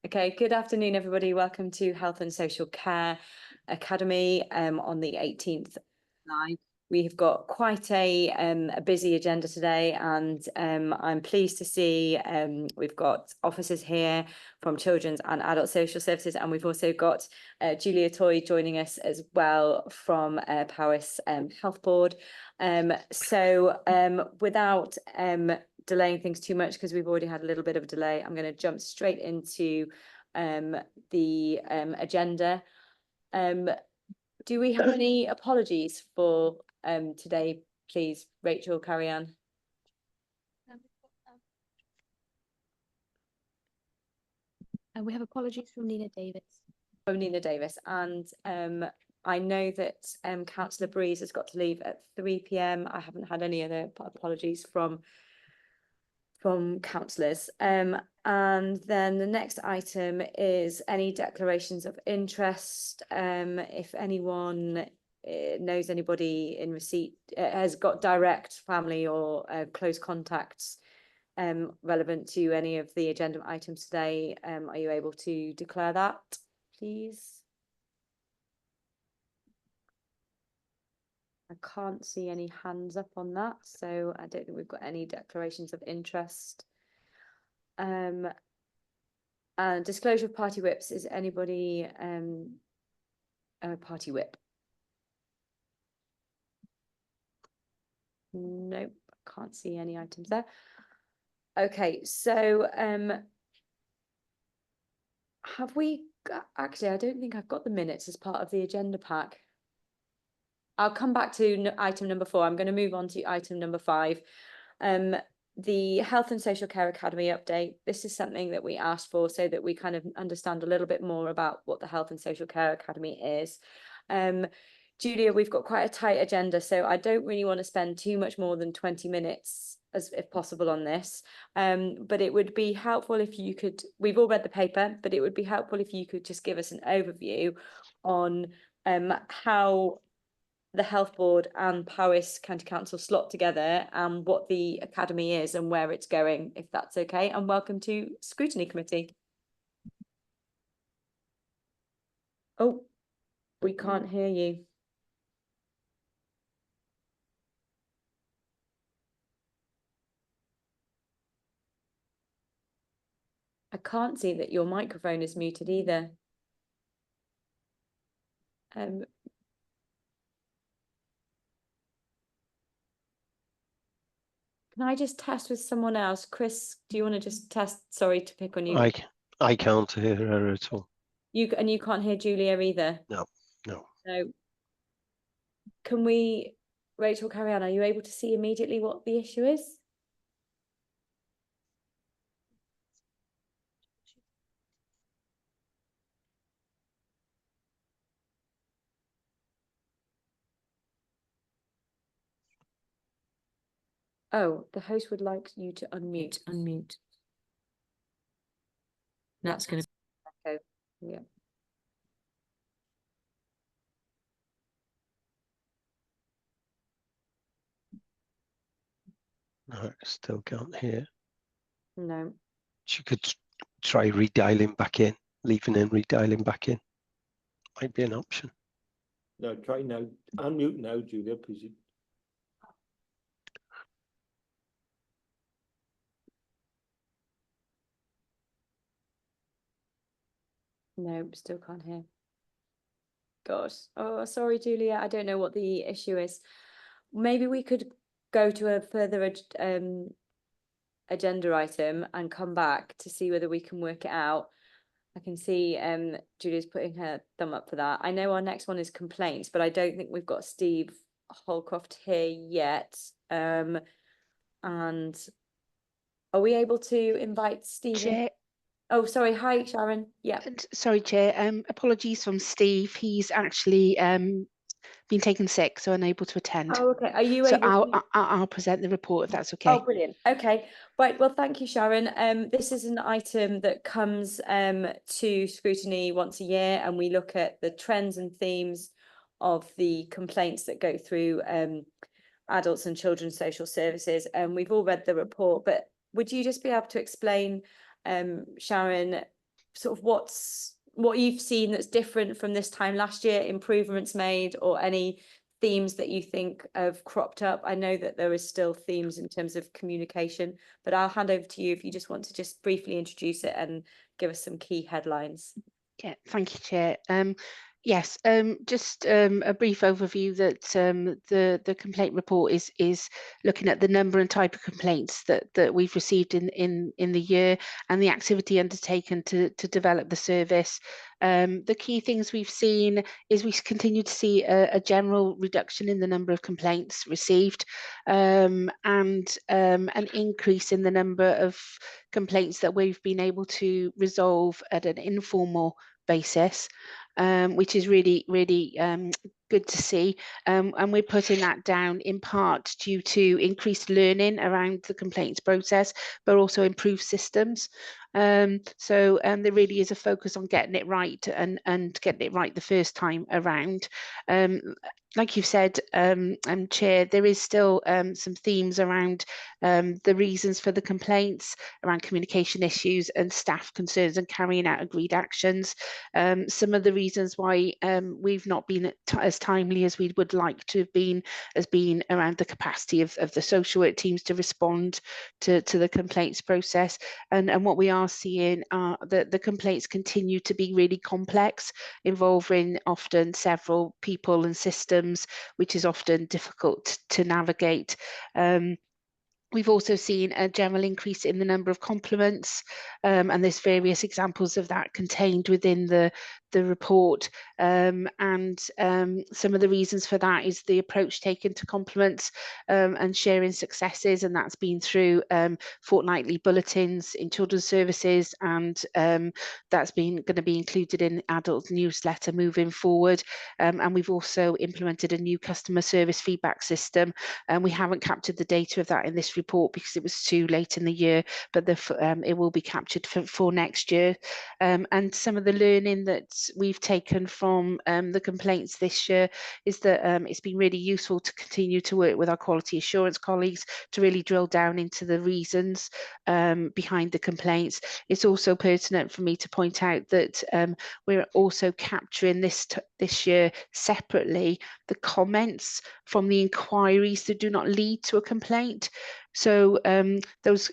Okay, good afternoon, everybody. Welcome to Health and Social Care Academy on the 18th of July. We've got quite a busy agenda today, and I'm pleased to see we've got officers here from Children's and Adult Social Services, and we've also got Julia Toy joining us as well from Powys Health Board. Without delaying things too much, because we've already had a little bit of a delay, I'm going to jump straight into the agenda. Do we have any apologies for today, please? Rachel, carry on. We have apologies from Nina Davis. From Nina Davis, and I know that Councillor Breeze has got to leave at 3 p.m. I haven't had any other apologies from councillors. And then the next item is any declarations of interest. If anyone knows anybody in receipt, has got direct family or close contacts relevant to any of the agenda items today, are you able to declare that, please? I can't see any hands up on that, so I don't think we've got any declarations of interest. And disclosure of party whips, is anybody a party whip? Nope, can't see any items there. Okay, so have we actually, I don't think I've got the minutes as part of the agenda pack. I'll come back to item number 4. I'm going to move on to item number 5. The Health and Social Care Academy update. This is something that we asked for so that we kind of understand a little bit more about what the Health and Social Care Academy is. Julia, we've got quite a tight agenda, so I don't really want to spend too much more than 20 minutes if possible on this. But it would be helpful if you could, we've all read the paper, but it would be helpful if you could just give us an overview on how the Health Board and Powys County Council slot together and what the academy is and where it's going, if that's okay. And welcome to Scrutiny Committee. Oh, we can't hear you. I can't see that your microphone is muted either. Can I just test with someone else? Chris, do you want to just test? Sorry to pick on you. I can't hear her at all. You can't hear Julia either? No. So can we, Rachel, carry on? Are you able to see immediately what the issue is? Oh, the host would like you to unmute. That's going to echo. Yeah. No, I still can't hear. No. She could try redialing back in, leaving and redialing back in. Might be an option. No, try now. Unmute now, Julia, please. No, still can't hear. Gosh. Oh, sorry, Julia. I don't know what the issue is. Maybe we could go to a further agenda item and come back to see whether we can work it out. I can see Julia's putting her thumb up for that. I know our next one is complaints, but I don't think we've got Steve Holcroft here yet. And are we able to invite Steve? Chair. Oh, sorry. Hi, Sharon. Yeah. Sorry, Chair. Apologies from Steve. He's actually been taken sick, so unable to attend. Oh, okay. Are you so able I'll present the report if that's okay. Oh, brilliant. Okay. Right. Well, thank you, Sharon. This is an item that comes to scrutiny once a year, and we look at the trends and themes of the complaints that go through adults and children's social services. And we've all read the report, but would you just be able to explain, Sharon, sort of what you've seen that's different from this time last year, improvements made, or any themes that you think have cropped up? I know that there is still themes in terms of communication, but I'll hand over to you if you just want to just briefly introduce it and give us some key headlines. Yeah, thank you, Chair. Yes, just a brief overview that the complaint report is looking at the number and type of complaints that we've received in the year, and the activity undertaken to develop the service. The key things we've seen is we continue to see a general reduction in the number of complaints received, and an increase in the number of complaints that we've been able to resolve at an informal basis, which is really good to see, and we're putting that down in part due to increased learning around the complaints process, but also improved systems. So there really is a focus on getting it right and getting it right the first time around. Like you've said, Chair, there is still some themes around the reasons for the complaints, around communication issues and staff concerns and carrying out agreed actions. Some of the reasons why we've not been as timely as we would like to have been has been around the capacity of the social work teams to respond to the complaints process. And what we are seeing are that the complaints continue to be really complex, involving often several people and systems, which is often difficult to navigate. We've also seen a general increase in the number of compliments, and there's various examples of that contained within the report. And some of the reasons for that is the approach taken to compliments and sharing successes, and that's been through fortnightly bulletins in children's services, and that's been going to be included in adult newsletter moving forward. And we've also implemented a new customer service feedback system, and we haven't captured the data of that in this report because it was too late in the year, but it will be captured for next year. And some of the learning that we've taken from the complaints this year is that it's been really useful to continue to work with our quality assurance colleagues to really drill down into the reasons behind the complaints. It's also pertinent for me to point out that we're also capturing this year separately the comments from the inquiries that do not lead to a complaint. So those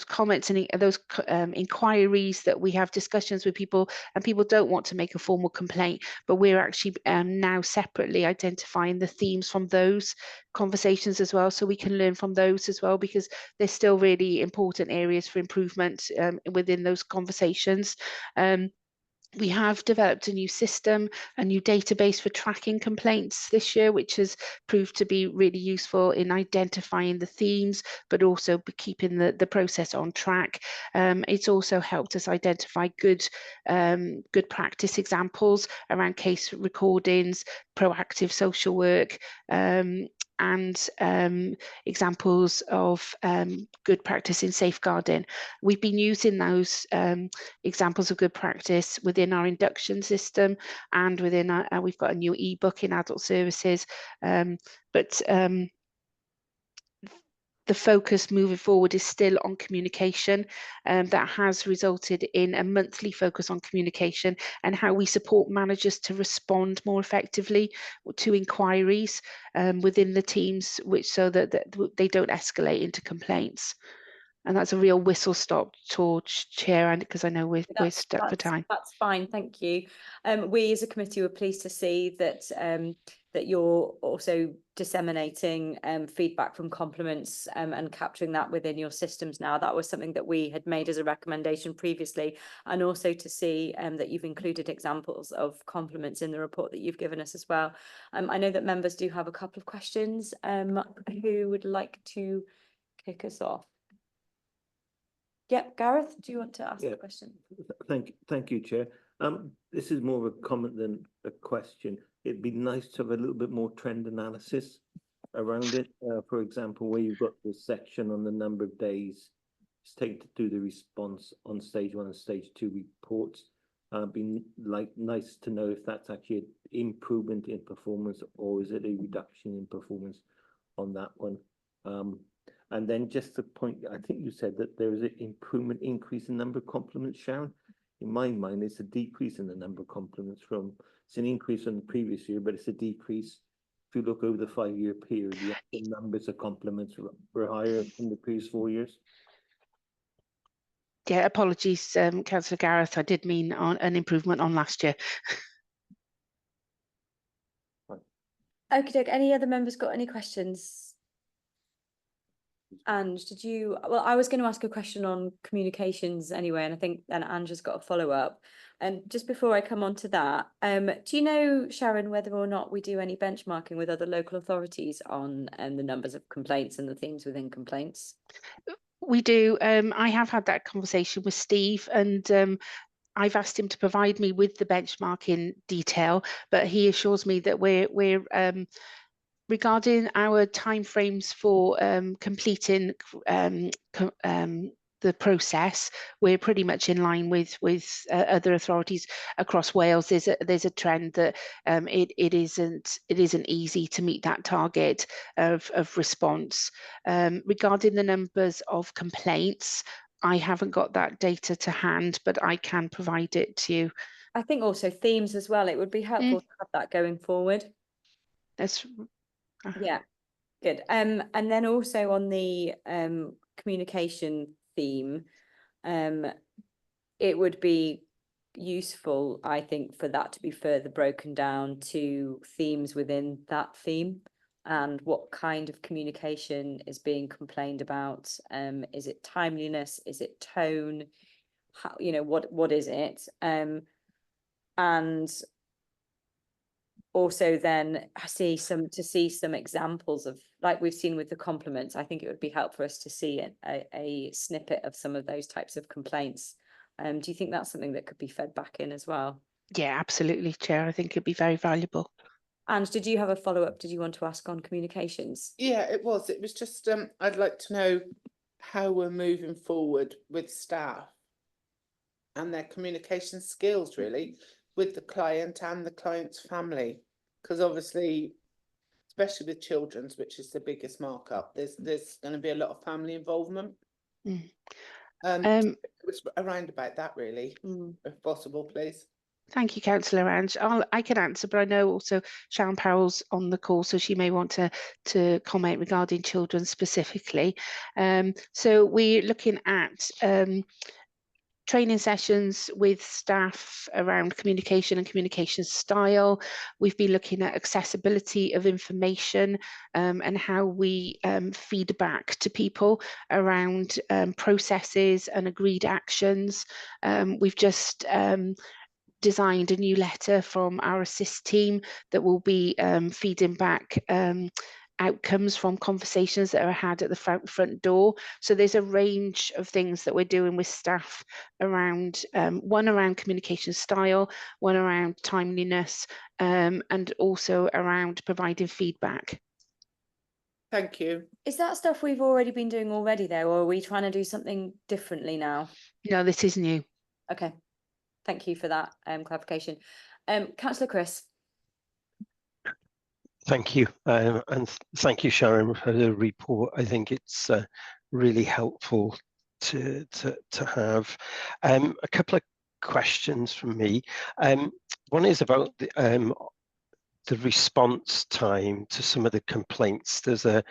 comments and those inquiries that we have discussions with people, and people don't want to make a formal complaint, but we're actually now separately identifying the themes from those conversations as well, so we can learn from those as well, because there's still really important areas for improvement within those conversations. We have developed a new system, a new database for tracking complaints this year, which has proved to be really useful in identifying the themes, but also keeping the process on track. It's also helped us identify good practice examples around case recordings, proactive social work, and examples of good practice in safeguarding. We've been using those examples of good practice within our induction system, and within we've got a new ebook in adult services, but the focus moving forward is still on communication, and that has resulted in a monthly focus on communication and how we support managers to respond more effectively to inquiries within the teams, so that they don't escalate into complaints. And that's a real whistle-stop tour, Chair, and because I know we're stuck for time. That's fine, thank you. We as a committee were pleased to see that that you're also disseminating feedback from compliments and capturing that within your systems now. That was something that we had made as a recommendation previously, and also to see that you've included examples of compliments in the report that you've given us as well. I know that members do have a couple of questions. Who would like to kick us off? Yep, Gareth, do you want to ask a question? Thank you, Chair. This is more of a comment than a question. It'd be nice to have a little bit more trend analysis around it. For example, where you've got the section on the number of days it's taken to do the response on stage 1 and stage 2 reports. Be nice to know if that's actually an improvement in performance, or is it a reduction in performance on that one. And then just the point, I think you said that there is an increase in number of compliments, Sharon. in my mind, it's a decrease in the number of compliments it's an increase from the previous year, but it's a decrease. If you look over the 5-year period, the actual numbers of compliments were higher in the previous 4 years. Yeah, apologies, Councillor Gareth. I did mean on an improvement on last year. Okay, any other members got any questions? And well, I was going to ask a question on communications anyway, and I think then Angela's got a follow-up. And just before I come on to that, do you know, Sharon, whether or not we do any benchmarking with other local authorities on the numbers of complaints and the themes within complaints? We do. I have had that conversation with Steve, and I've asked him to provide me with the benchmarking detail, but he assures me that we're regarding our timeframes for completing the process, we're pretty much in line with other authorities across Wales. There's a trend that it isn't easy to meet that target of response. Regarding the numbers of complaints, I haven't got that data to hand, but I can provide it to you. I think also themes as well. It would be helpful to have that going forward. That's yeah, good. And then also on the communication theme, it would be useful, I think, for that to be further broken down to themes within that theme and what kind of communication is being complained about. Is it timeliness? Is it tone? How, you know, what is it? And also then see some examples of, like we've seen with the compliments. I think it would be helpful for us to see a snippet of some of those types of complaints. Do you think that's something that could be fed back in as well? Yeah, absolutely, Chair. I think it'd be very valuable. And did you have a follow-up? Did you want to ask on communications? Yeah, it was just I'd like to know how we're moving forward with staff and their communication skills, really, with the client and the client's family, because obviously, especially with children's, which is the biggest markup, there's going to be a lot of family involvement. It was around about that, really, if possible, please. Thank you, Councillor Ange. I can answer, but I know also Sharon Powell's on the call, so she may want to comment regarding children specifically. So we're looking at training sessions with staff around communication and communication style. We've been looking at accessibility of information and how we feed back to people around processes and agreed actions. We've just designed a new letter from our assist team that will be feeding back outcomes from conversations that are had at the front door. So there's a range of things that we're doing with staff around, one around communication style, one around timeliness, and also around providing feedback. Thank you. Is that stuff we've already been doing already though, or are we trying to do something differently now? No, this is new. Okay, thank you for that clarification. Councillor Chris. Thank you, and thank you, Sharon, for the report. I think it's really helpful to have. A couple of questions from me. One is about the response time to some of the complaints. There's a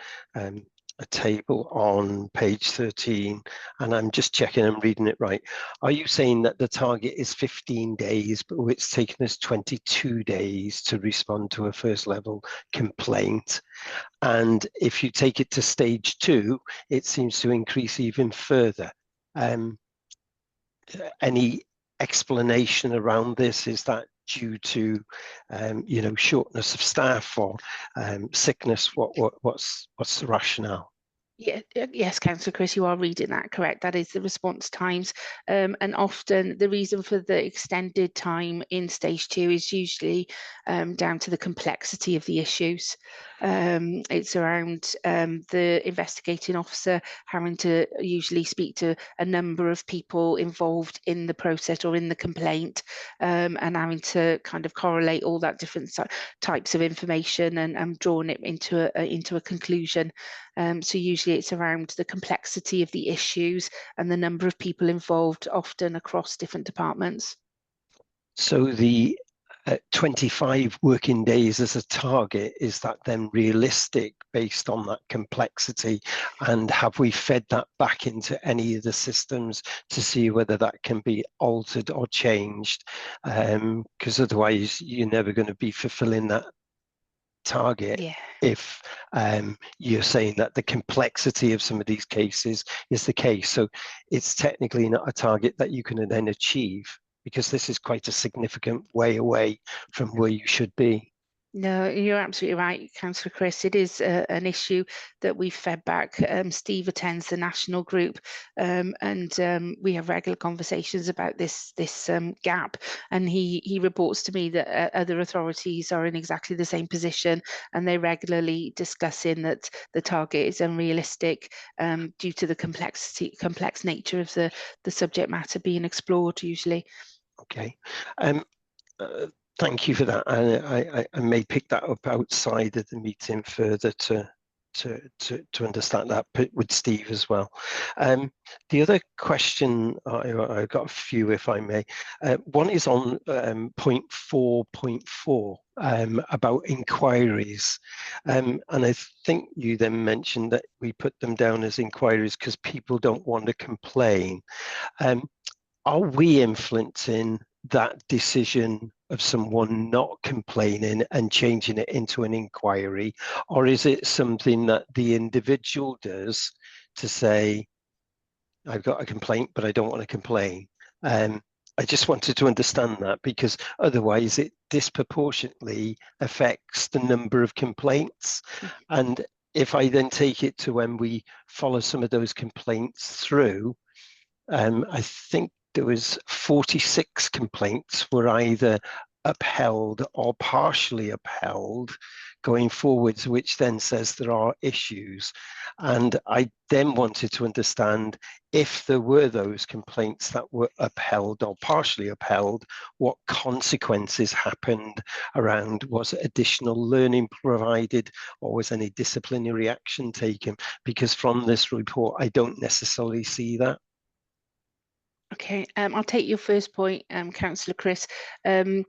table on page 13, and I'm just checking I'm reading it right. Are you saying that the target is 15 days, but it's taken us 22 days to respond to a first level complaint? And if you take it to stage 2, it seems to increase even further. Any explanation around this? Is that due to you know, shortness of staff or sickness? What's the rationale? Yeah, yes, Councillor Chris, you are reading that correct. That is the response times. And often the reason for the extended time in stage 2 is usually down to the complexity of the issues. It's around the investigating officer having to usually speak to a number of people involved in the process or in the complaint, and having to kind of correlate all that different types of information and drawing it into a conclusion. So usually usually it's around the complexity of the issues and the number of people involved, often across different departments. So the 25 working days as a target, is that then realistic based on that complexity? And have we fed that back into any of the systems to see whether that can be altered or changed? Because otherwise you're never going to be fulfilling that target. Yeah. If you're saying that the complexity of some of these cases is the case. So it's technically not a target that you can then achieve, because this is quite a significant way away from where you should be. No, you're absolutely right, Councillor Chris. It is an issue that we've fed back. Steve attends the national group, and we have regular conversations about this gap. And he reports to me that other authorities are in exactly the same position, and they're regularly discussing that the target is unrealistic due to the complex nature of the subject matter being explored usually. Okay. Thank you for that. I may pick that up outside of the meeting further to understand that, but with Steve as well. The other question, I've got a few, if I may. One is on point 4.4 about inquiries, and I think you then mentioned that we put them down as inquiries because people don't want to complain. Are we influencing that decision of someone not complaining and changing it into an inquiry, or is it something that the individual does to say, I've got a complaint, but I don't want to complain? I just wanted to understand that, because otherwise it disproportionately affects the number of complaints. And if I then take it to when we follow some of those complaints through, I think there was 46 complaints were either upheld or partially upheld going forwards, which then says there are issues. And I then wanted to understand, if there were those complaints that were upheld or partially upheld, what consequences happened around, was additional learning provided, or was any disciplinary action taken? Because from this report, I don't necessarily see that. Okay, I'll take your first point, Councillor Chris. The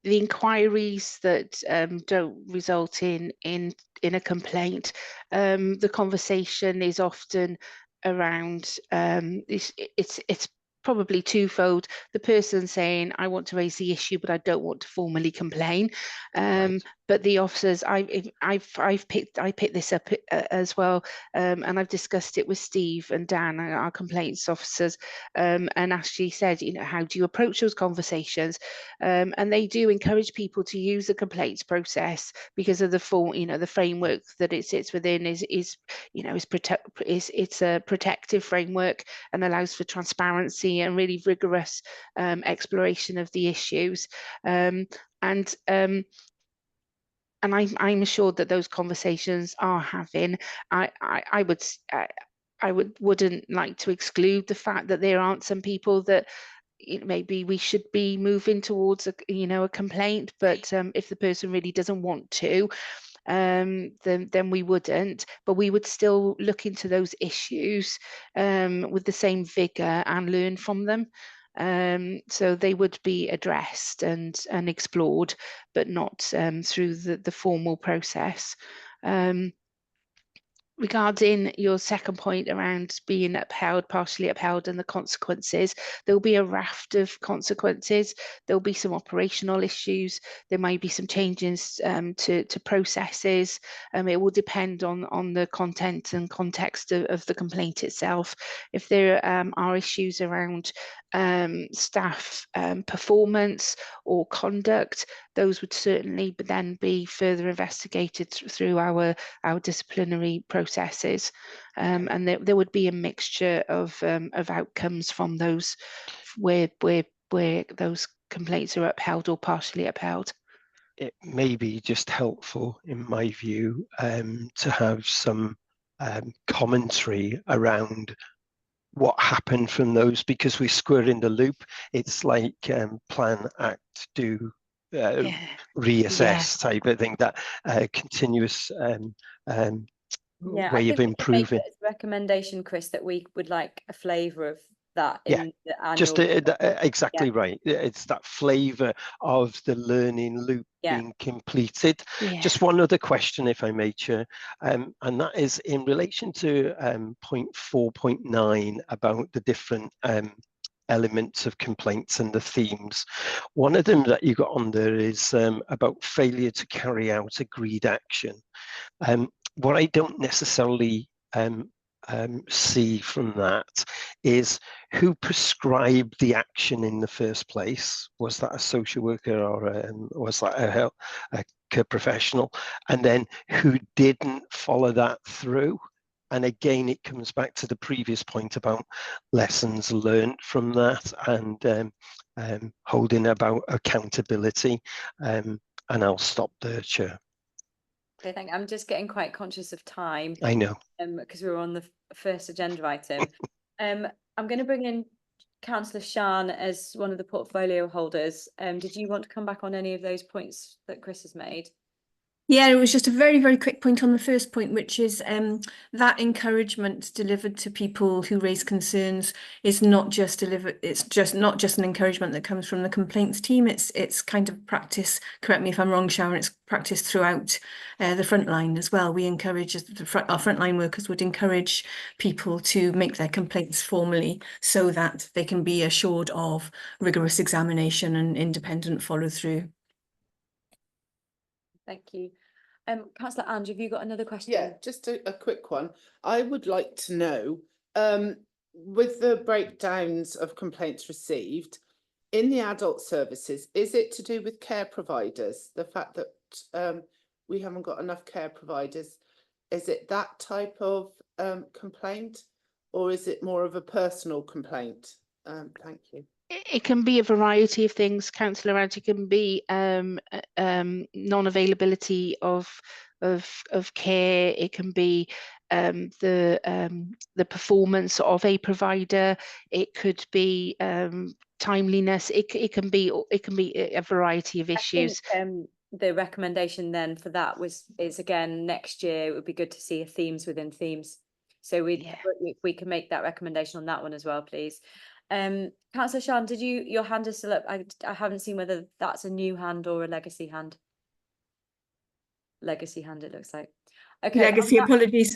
inquiries that don't result in a complaint, the conversation is often around it's probably twofold. The person saying, I want to raise the issue, but I don't want to formally complain. Right. But the officers, I picked this up as well, and I've discussed it with Steve and Dan, our complaints officers, and actually said, how do you approach those conversations? And they do encourage people to use the complaints process because of the full, the framework that it sits within is it's a protective framework and allows for transparency and really rigorous exploration of the issues. And I'm assured that those conversations are having. I wouldn't like to exclude the fact that there aren't some people that maybe we should be moving towards a complaint, but if the person really doesn't want to, then we wouldn't, but we would still look into those issues with the same vigor and learn from them. So they would be addressed and explored, but not through the formal process. Regarding your second point around being upheld, partially upheld, and the consequences, there'll be a raft of consequences. There'll be some operational issues. There might be some changes to processes. It will depend on the content and context of the complaint itself. If there are issues around staff performance or conduct, those would certainly then be further investigated through our disciplinary processes, and there would be a mixture of outcomes from those where those complaints are upheld or partially upheld. It may be just helpful, in my view, to have some commentary around what happened from those, because we square in the loop. It's like plan, act, do, reassess type of thing, that continuous Yeah, way I of think we can make improving. it a recommendation, Chris, that we would like a flavour of that Yeah, in the annual. Just report. exactly right. It's that flavour of the learning loop Yeah. being completed. Yeah. Just one other question, if I may, Chair, and that is in relation to point 4.9 about the different elements of complaints and the themes. One of them that you got on there is about failure to carry out agreed action. What I don't necessarily see from that is who prescribed the action in the first place. Was that a social worker or was that a care professional? And then who didn't follow that through? And again, it comes back to the previous point about lessons learned from that and holding about accountability. And I'll stop there, Chair. Okay, thank you. I'm just getting quite conscious of time. I know. Because we're on the first agenda item. I'm going to bring in Councillor Shan as one of the portfolio holders. Did you want to come back on any of those points that Chris has made? Yeah, it was just a very, very quick point on the first point, which is that encouragement delivered to people who raise concerns is not just delivered. It's just not just an encouragement that comes from the complaints team. It's kind of practice. Correct me if I'm wrong, Sharon. It's practice throughout the front line as well. We encourage our frontline workers would encourage people to make their complaints formally so that they can be assured of rigorous examination and independent follow through. Thank you. Councillor Ange, have you got another question? Yeah, just a quick one. I would like to know, with the breakdowns of complaints received in the adult services, is it to do with care providers? The fact that we haven't got enough care providers, is it that type of complaint, or is it more of a personal complaint? Thank you. It can be a variety of things, Councillor Ange. It can be non-availability of care. It can be the performance of a provider. It could be timeliness. It can be a variety of issues. I think, the recommendation then for that is again next year it would be good to see a themes within themes. So if we can make that recommendation on that one as well, please. Councillor Shan, did your hand is still up? I haven't seen whether that's a new hand or a legacy hand. Legacy hand, it looks like. Okay. Legacy, apologies.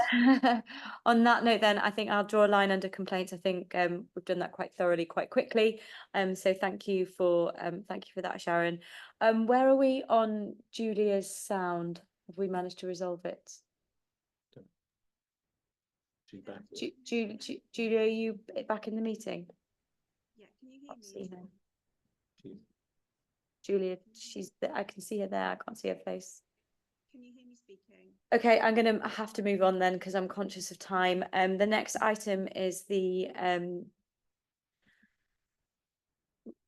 On that note, then I think I'll draw a line under complaints. I think we've done that quite thoroughly, quite quickly. So thank you for that, Sharon. Where are we on Julia's sound? Have we managed to resolve it? Julia, are you back in the meeting? Yeah, can you hear me? Julia, I can see her there. I can't see her face. Can you hear me speaking? Okay, I'm going to have to move on then because I'm conscious of time. The next item is the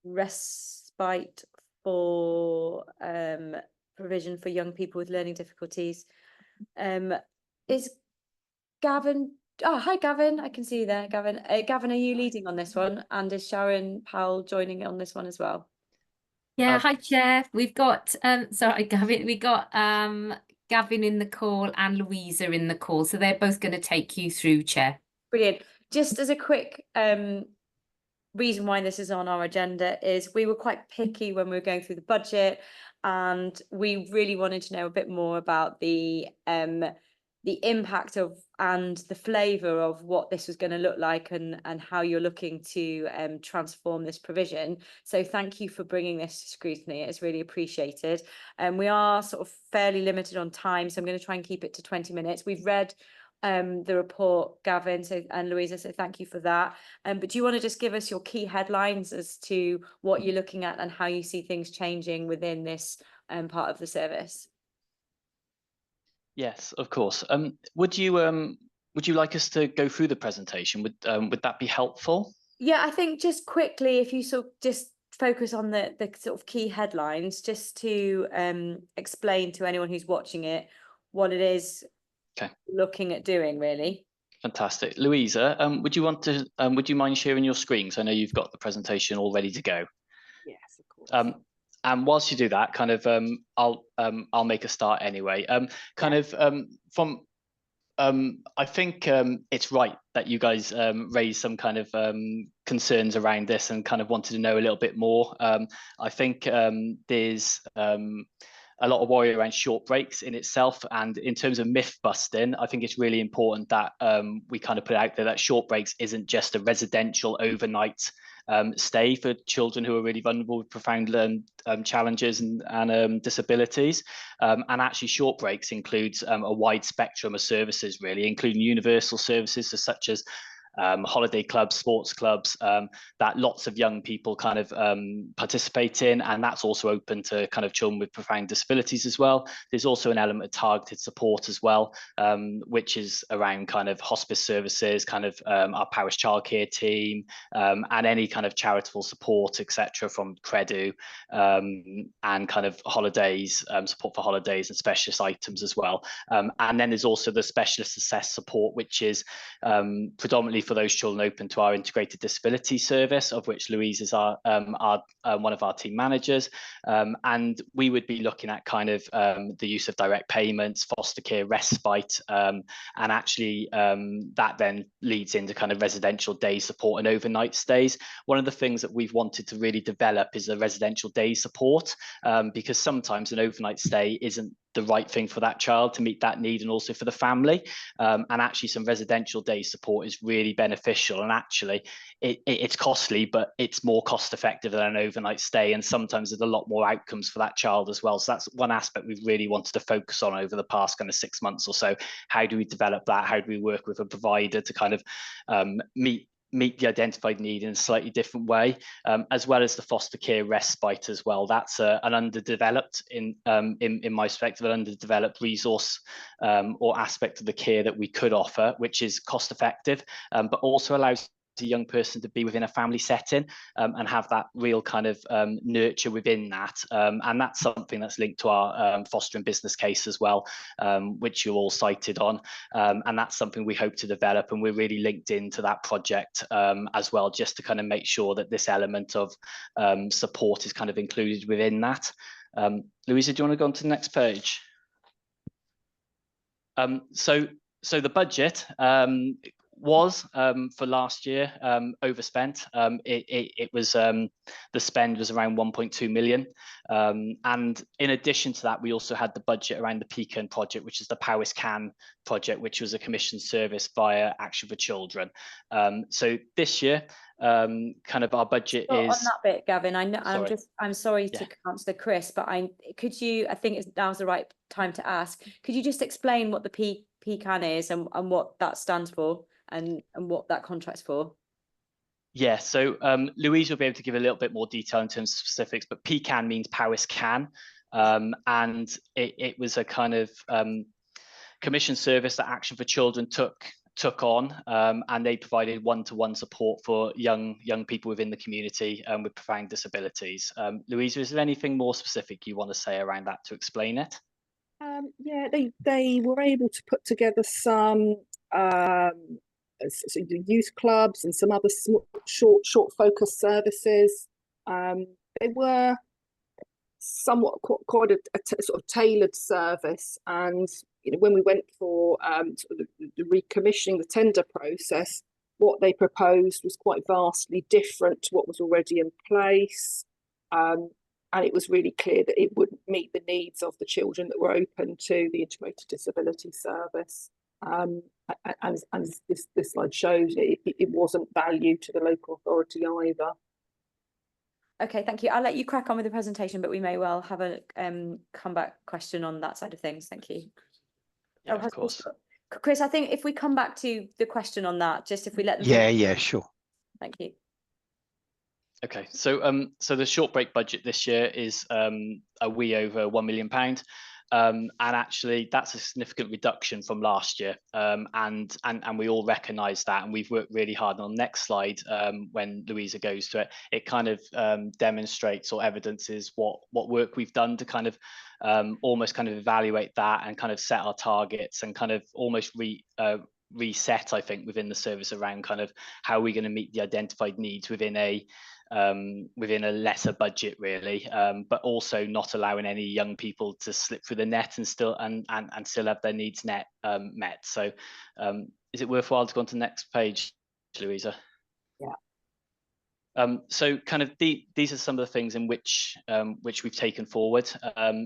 respite for provision for young people with learning difficulties. Is Gavin? Oh, hi, Gavin. I can see you there, Gavin. Gavin, are you leading on this one? And is Sharon Powell joining on this one as well? Yeah, hi, Chair. We've got sorry, Gavin. We got Gavin in the call and Louisa in the call, so they're both going to take you through, Chair. Brilliant. Just as a quick reason why this is on our agenda is we were quite picky when we were going through the budget, and we really wanted to know a bit more about the impact of and the flavour of what this was going to look like and how you're looking to transform this provision. So thank you for bringing this to scrutiny. It's really appreciated. And we are sort of fairly limited on time, so I'm going to try and keep it to 20 minutes. We've read the report, Gavin and Louisa, so thank you for that. But do you want to just give us your key headlines as to what you're looking at and how you see things changing within this part of the service? Yes, of course. Would you like us to go through the presentation? Would that be helpful? Yeah, I think just quickly, if you sort of just focus on the sort of key headlines, just to explain to anyone who's watching it what it is looking at doing, really. Fantastic. Louisa, would you mind sharing your screen? So I know you've got the presentation all ready to go. Yes, of course. And whilst you do that, kind of, I'll make a start anyway. From I think it's right that you guys raised some kind of concerns around this and kind of wanted to know a little bit more. I think there's a lot of worry around short breaks in itself, and in terms of myth busting, I think it's really important that we kind of put out there that short breaks isn't just a residential overnight stay for children who are really vulnerable with profound challenges and disabilities. And actually short breaks includes a wide spectrum of services, really, including universal services such as holiday clubs, sports clubs, that lots of young people kind of participate in, and that's also open to kind of children with profound disabilities as well. There's also an element of targeted support as well, which is around kind of hospice services, kind of our parish childcare team, and any kind of charitable support, etc., from Credu, and kind of holidays, support for holidays and specialist items as well. And then there's also the specialist assessed support, which is predominantly for those children open to our integrated disability service, of which Louise is our one of our team managers. And we would be looking at kind of the use of direct payments, foster care, respite, and actually that then leads into kind of residential day support and overnight stays. One of the things that we've wanted to really develop is a residential day support, because sometimes an overnight stay isn't the right thing for that child to meet that need, and also for the family. And actually some residential day support is really beneficial, and actually it's costly, but it's more cost effective than an overnight stay, and sometimes there's a lot more outcomes for that child as well. So that's one aspect we've really wanted to focus on over the past kind of 6 months or so. How do we develop that? How do we work with a provider to kind of meet the identified need in a slightly different way, as well as the foster care respite as well. That's an underdeveloped, in my perspective, an underdeveloped resource or aspect of the care that we could offer, which is cost effective, but also allows a young person to be within a family setting and have that real kind of nurture within that, and that's something that's linked to our fostering business case as well, which you all cited on, and that's something we hope to develop, and we're really linked into that project as well, just to kind of make sure that this element of support is kind of included within that. Louisa, do you want to go on to the next page? So the budget was for last year overspent. It was the spend was around 1.2 million, and in addition to that, we also had the budget around the Pecan project, which is the Powys Can project, which was a commissioned service via Action for Children. So this year, kind of our budget is on that bit, Gavin. I know I'm sorry Yeah. to answer Chris, but I think now's the right time to ask. Could you just explain what the Pecan is and what that stands for, and what that contract's for? Yeah, so Louise will be able to give a little bit more detail in terms of specifics, but Pecan means Powys Can, and it was a kind of commission service that Action for Children took on, and they provided one-to-one support for young people within the community with profound disabilities. Louisa, is there anything more specific you want to say around that to explain it? Yeah, they were able to put together some youth clubs and some other short focus services. They were somewhat quite a sort of tailored service, and when we went for sort of the recommissioning, the tender process, what they proposed was quite vastly different to what was already in place. And it was really clear that it wouldn't meet the needs of the children that were open to the integrated disability service. And this slide shows it wasn't value to the local authority either. Okay, thank you. I'll let you crack on with the presentation, but we may well have a comeback question on that side of things. Thank you. Yeah, of course. Chris, I think if we come back to the question on that, just if we let them. Yeah, sure. Thank you. Okay, so so the short break budget this year is a wee over £1 million, and actually that's a significant reduction from last year, and we all recognise that, and we've worked really hard. On the next slide, when Louisa goes to it, it kind of demonstrates or evidences what work we've done to kind of almost kind of evaluate that and kind of set our targets and kind of almost reset, I think, within the service around kind of how we're going to meet the identified needs within a lesser budget, really, but also not allowing any young people to slip through the net and still have their needs met. So is it worthwhile to go on to the next page, Louisa? Yeah. So kind of these are some of the things in which we've taken forward.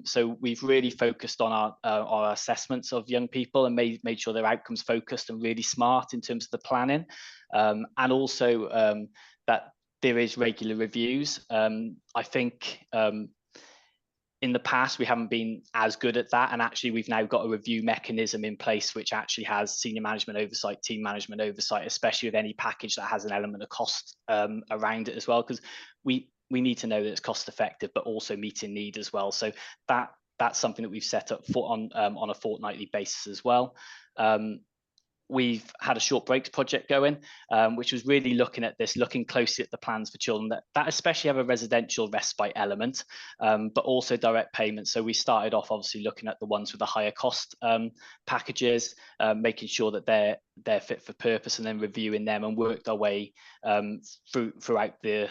So we've really focused on our assessments of young people and made sure they're outcomes focused and really smart in terms of the planning, and also that there is regular reviews. I think in the past we haven't been as good at that, and actually we've now got a review mechanism in place which actually has senior management oversight, team management oversight, especially with any package that has an element of cost around it as well, because we need to know that it's cost effective but also meeting need as well. So that's something that we've set up for on a fortnightly basis as well. We've had a short breaks project going, which was really looking closely at the plans for children that especially have a residential respite element, but also direct payments. So we started off obviously looking at the ones with the higher cost packages, making sure that they're fit for purpose, and then reviewing them, and worked our way throughout the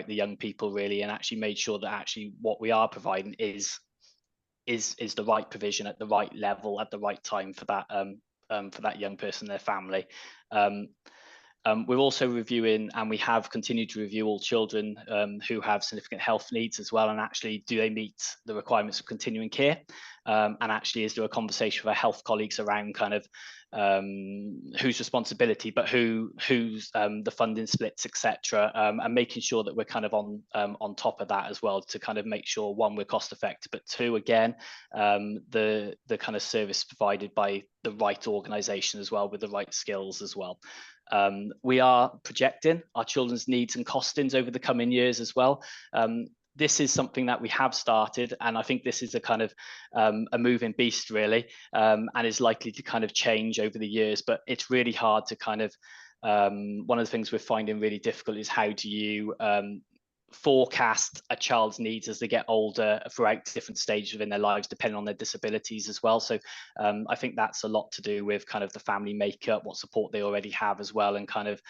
young people, really, and actually made sure that actually what we are providing is the right provision at the right level at the right time for that young person and their family. We're also reviewing, and we have continued to review, all children who have significant health needs as well, and actually do they meet the requirements of continuing care, and actually is there a conversation with our health colleagues around kind of whose responsibility, but who's the funding splits, etc., and making sure that we're kind of on top of that as well, to kind of make sure, one, we're cost effective, but two, again, the kind of service provided by the right organisation as well, with the right skills as well. We are projecting our children's needs and costings over the coming years as well. This is something that we have started, and I think this is a kind of a moving beast, really, and is likely to kind of change over the years, but it's really hard to kind of one of the things we're finding really difficult is how do you forecast a child's needs as they get older throughout different stages within their lives, depending on their disabilities as well. So I think that's a lot to do with kind of the family makeup, what support they already have as well, and kind of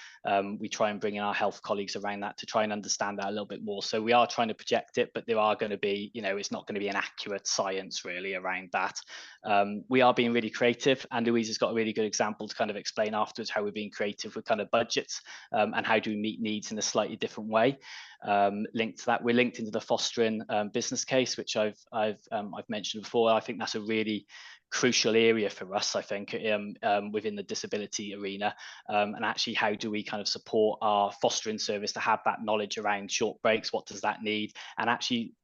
we try and bring in our health colleagues around that to try and understand that a little bit more. So we are trying to project it, but there are going to be, it's not going to be an accurate science really around that. We are being really creative, and Louise has got a really good example to kind of explain afterwards how we're being creative with kind of budgets, and how do we meet needs in a slightly different way. Linked to that, we're linked into the fostering business case, which I've mentioned before. I think that's a really crucial area for us, I think, within the disability arena, and actually how do we kind of support our fostering service to have that knowledge around short breaks, what does that need, and actually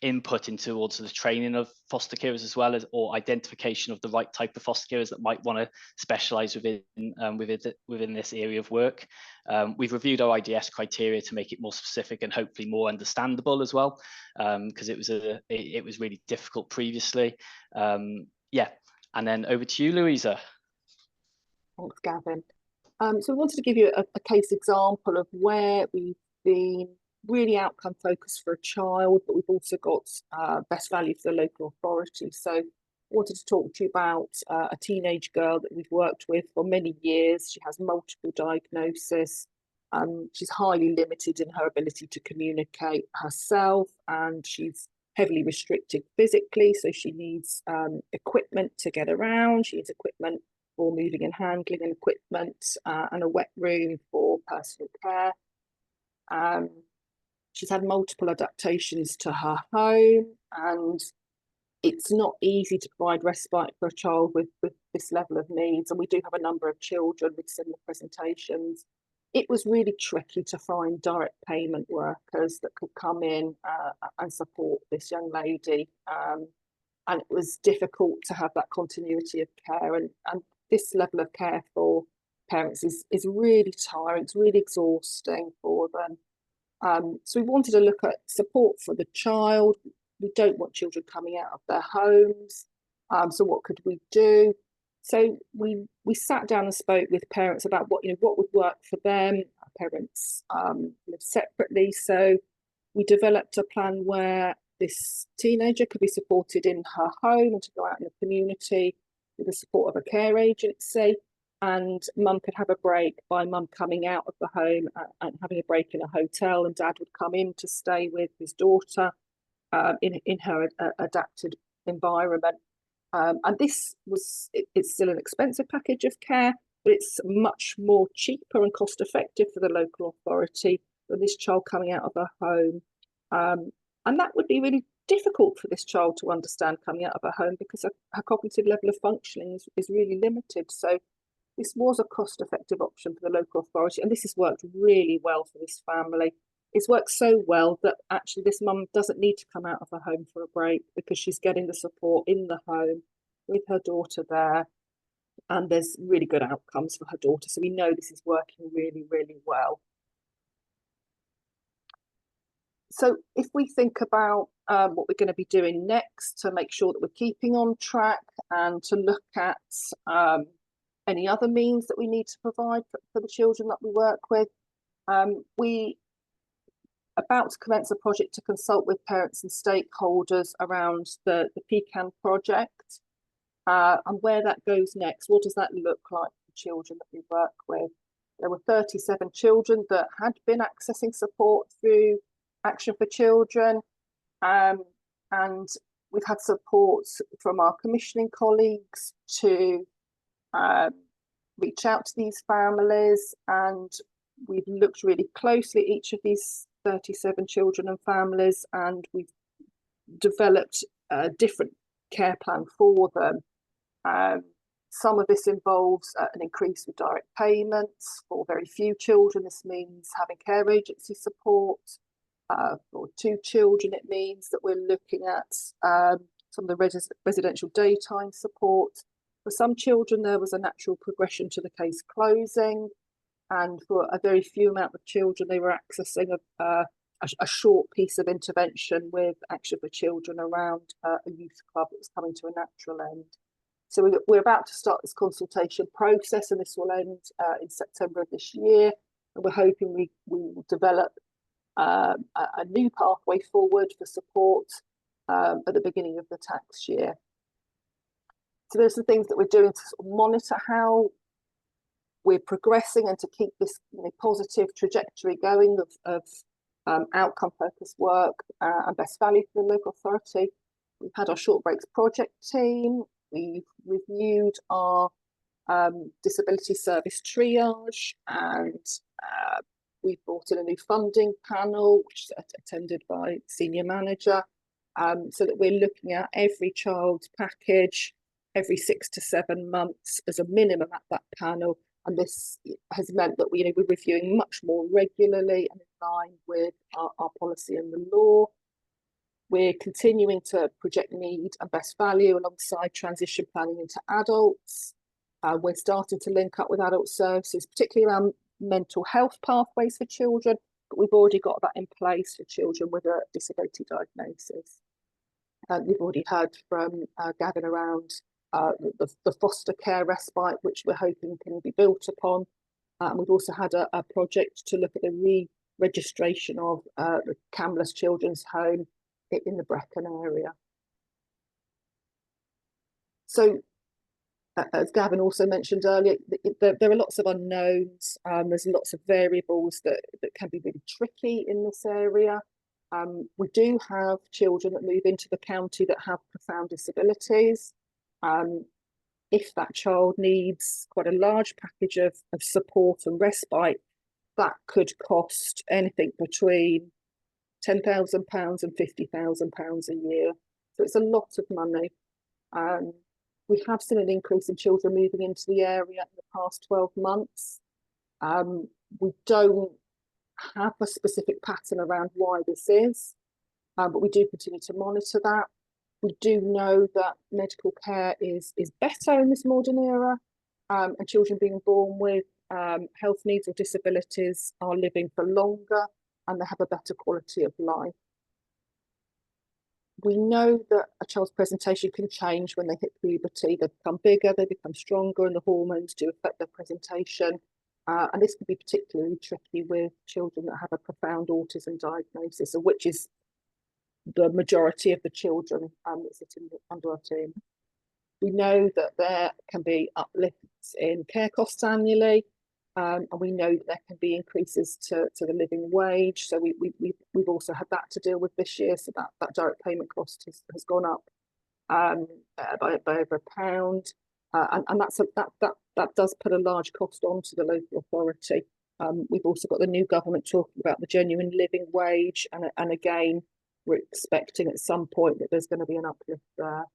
input into also the training of foster carers as well, as or identification of the right type of foster carers that might want to specialize within this area of work. We've reviewed our IDS criteria to make it more specific and hopefully more understandable as well, because it was really difficult previously. Yeah, and then over to you, Louisa. Thanks, Gavin. So I wanted to give you a case example of where we've been really outcome focused for a child, but we've also got best value for the local authority. So I wanted to talk to you about a teenage girl that we've worked with for many years. She has multiple diagnoses. She's highly limited in her ability to communicate herself, and she's heavily restricted physically. So she needs equipment to get around. She needs equipment for moving and handling, and equipment and a wet room for personal care. She's had multiple adaptations to her home, and it's not easy to provide respite for a child with this level of needs. And we do have a number of children with similar presentations. It was really tricky to find direct payment workers that could come in and support this young lady. And it was difficult to have that continuity of care. And this level of care for parents is really tiring. It's really exhausting for them. So we wanted to look at support for the child. We don't want children coming out of their homes. So what could we do? So we sat down and spoke with parents about what would work for them. Our parents live separately, so we developed a plan where this teenager could be supported in her home and to go out in the community. with the support of a care agency, and mum could have a break by mum coming out of the home and having a break in a hotel, and dad would come in to stay with his daughter in her adapted environment. And this it's still an expensive package of care, but it's much more cheaper and cost effective for the local authority than this child coming out of a home. And that would be really difficult for this child to understand coming out of a home, because her cognitive level of functioning is really limited. So this was a cost-effective option for the local authority, and this has worked really well for this family. It's worked so well that actually this mum doesn't need to come out of her home for a break, because she's getting the support in the home with her daughter there, and there's really good outcomes for her daughter. So we know this is working really, really well. So if we think about what we're going to be doing next to make sure that we're keeping on track, and to look at any other means that we need to provide for the children that we work with, we about to commence a project to consult with parents and stakeholders around the PCAN project, and where that goes next. What does that look like for children that we work with? There were 37 children that had been accessing support through Action for Children, and we've had support from our commissioning colleagues to reach out to these families, and we've looked really closely at each of these 37 children and families, and we've developed a different care plan for them. Some of this involves an increase with direct payments. For very few children, this means having care agency support. For 2 children, it means that we're looking at some of the residential daytime support. For some children, there was a natural progression to the case closing, and for a very few amount of children, they were accessing a short piece of intervention with Action for Children around a youth club that was coming to a natural end. So we're about to start this consultation process, and this will end in September of this year. And we're hoping we will develop a new pathway forward for support at the beginning of the tax year. So there's the things that we're doing to sort of monitor how we're progressing, and to keep this positive trajectory going of outcome focused work and best value for the local authority. We've had our short breaks project team. We've reviewed our disability service triage, and we've brought in a new funding panel, which is attended by senior manager, so that we're looking at every child's package every 6 to 7 months as a minimum at that panel. And this has meant that we're reviewing much more regularly and in line with our policy and the law. We're continuing to project need and best value alongside transition planning into adults. We're starting to link up with adult services, particularly around mental health pathways for children, but we've already got that in place for children with a disability diagnosis. You've already heard from Gavin around the foster care respite, which we're hoping can be built upon. And we've also had a project to look at the re-registration of the Camless Children's Home in the Brecon area. So, as Gavin also mentioned earlier, there are lots of unknowns. There's lots of variables that can be really tricky in this area. We do have children that move into the county that have profound disabilities. If that child needs quite a large package of support and respite, that could cost anything between £10,000 and £50,000 a year. So it's a lot of money. We have seen an increase in children moving into the area in the past 12 months. We don't have a specific pattern around why this is, but we do continue to monitor that. We do know that medical care is better in this modern era, and children being born with health needs or disabilities are living for longer, and they have a better quality of life. We know that a child's presentation can change when they hit puberty. They become bigger, they become stronger, and the hormones do affect their presentation. And this can be particularly tricky with children that have a profound autism diagnosis, which is the majority of the children that sit under our team. We know that there can be uplifts in care costs annually, and we know that there can be increases to the living wage. So we've also had that to deal with this year. So that direct payment cost has gone up by over £1, and that does put a large cost onto the local authority. We've also got the new government talking about the genuine living wage, and again, we're expecting at some point that there's going to be an uplift there.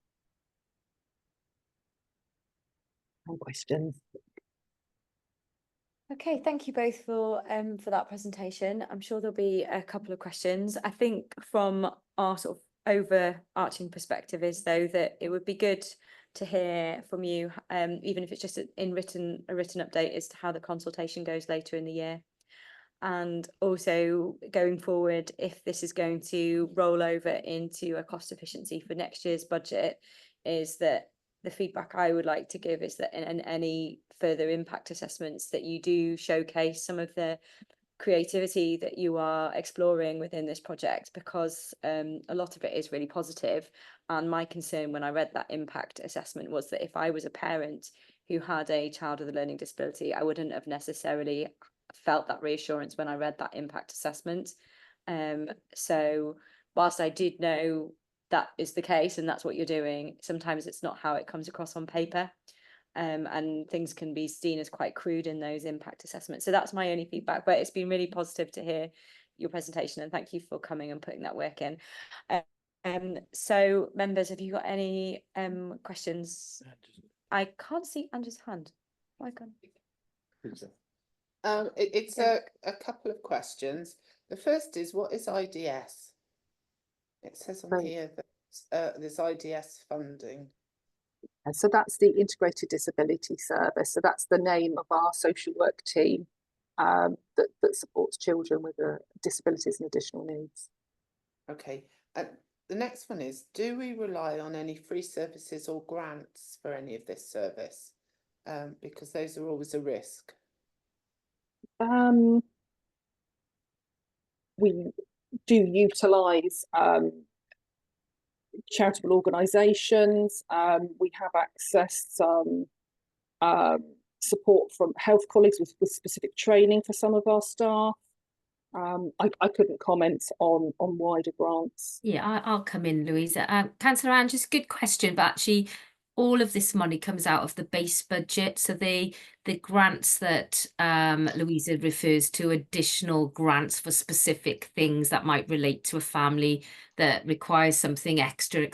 And questions? Okay, thank you both for that presentation. I'm sure there'll be a couple of questions. I think from our sort of overarching perspective is though that it would be good to hear from you, even if it's just a written update as to how the consultation goes later in the year. And also going forward, if this is going to roll over into a cost efficiency for next year's budget, is that the feedback I would like to give is that in any further impact assessments that you do showcase some of the creativity that you are exploring within this project, because a lot of it is really positive. And my concern when I read that impact assessment was that if I was a parent who had a child with a learning disability, I wouldn't have necessarily felt that reassurance when I read that impact assessment. So whilst I did know that is the case and that's what you're doing, sometimes it's not how it comes across on paper. And things can be seen as quite crude in those impact assessments. So that's my only feedback, but it's been really positive to hear your presentation, and thank you for coming and putting that work in. So members, have you got any questions? I can't see Andrew's hand. Oh, I can't. It's a couple of questions. The first is, what is IDS? It says on here that there's IDS funding. And so that's the Integrated Disability Service. So that's the name of our social work team that supports children with disabilities and additional needs. Okay. The next one is, do we rely on any free services or grants for any of this service? Because those are always a risk. We do utilise charitable organisations. We have accessed some support from health colleagues with specific training for some of our staff. I couldn't comment on wider grants. Yeah, I'll come in, Louisa. Councillor Anne, just a good question, but actually all of this money comes out of the base budget. So the grants that Louisa refers to, additional grants for specific things that might relate to a family that requires something extra,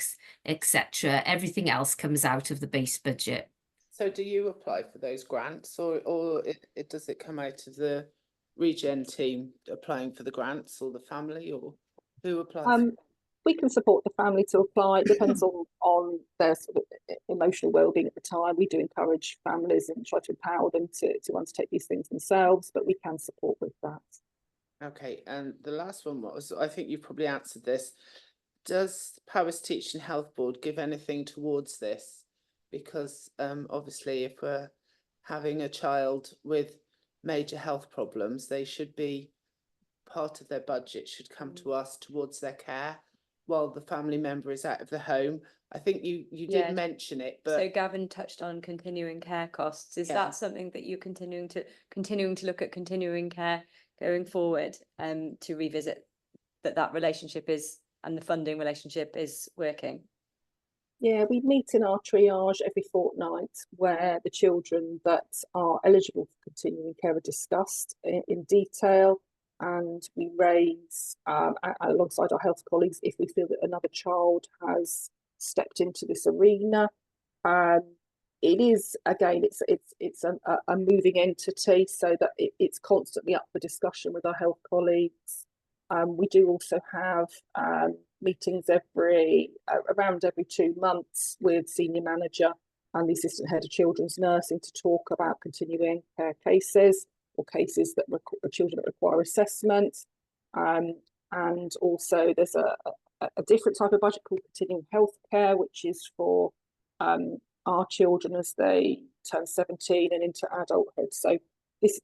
etc. Everything else comes out of the base budget. So do you apply for those grants, or does it come out of the regen team applying for the grants, or the family, or who applies? We can support the family to apply. It depends on their sort of emotional well-being at the time. We do encourage families and try to empower them to undertake these things themselves, but we can support with that. Okay, and the last one was, I think you've probably answered this. Does Powys Teaching Health Board give anything towards this? Because obviously if we're having a child with major health problems, they should be, part of their budget should come to us towards their care while the family member is out of the home. I think you did mention it, but so Gavin touched on continuing care costs. Is that something that you're continuing to look at continuing care going forward, to revisit that relationship is, and the funding relationship is working? Yeah, we meet in our triage every fortnight where the children that are eligible for continuing care are discussed in detail, and we raise alongside our health colleagues if we feel that another child has stepped into this arena. It is, again, it's a moving entity, so that it's constantly up for discussion with our health colleagues. We do also have meetings around every 2 months with senior manager and the assistant head of children's nursing to talk about continuing care cases or cases that children that require assessment. And also there's a different type of budget called continuing healthcare, which is for our children as they turn 17 and into adulthood. So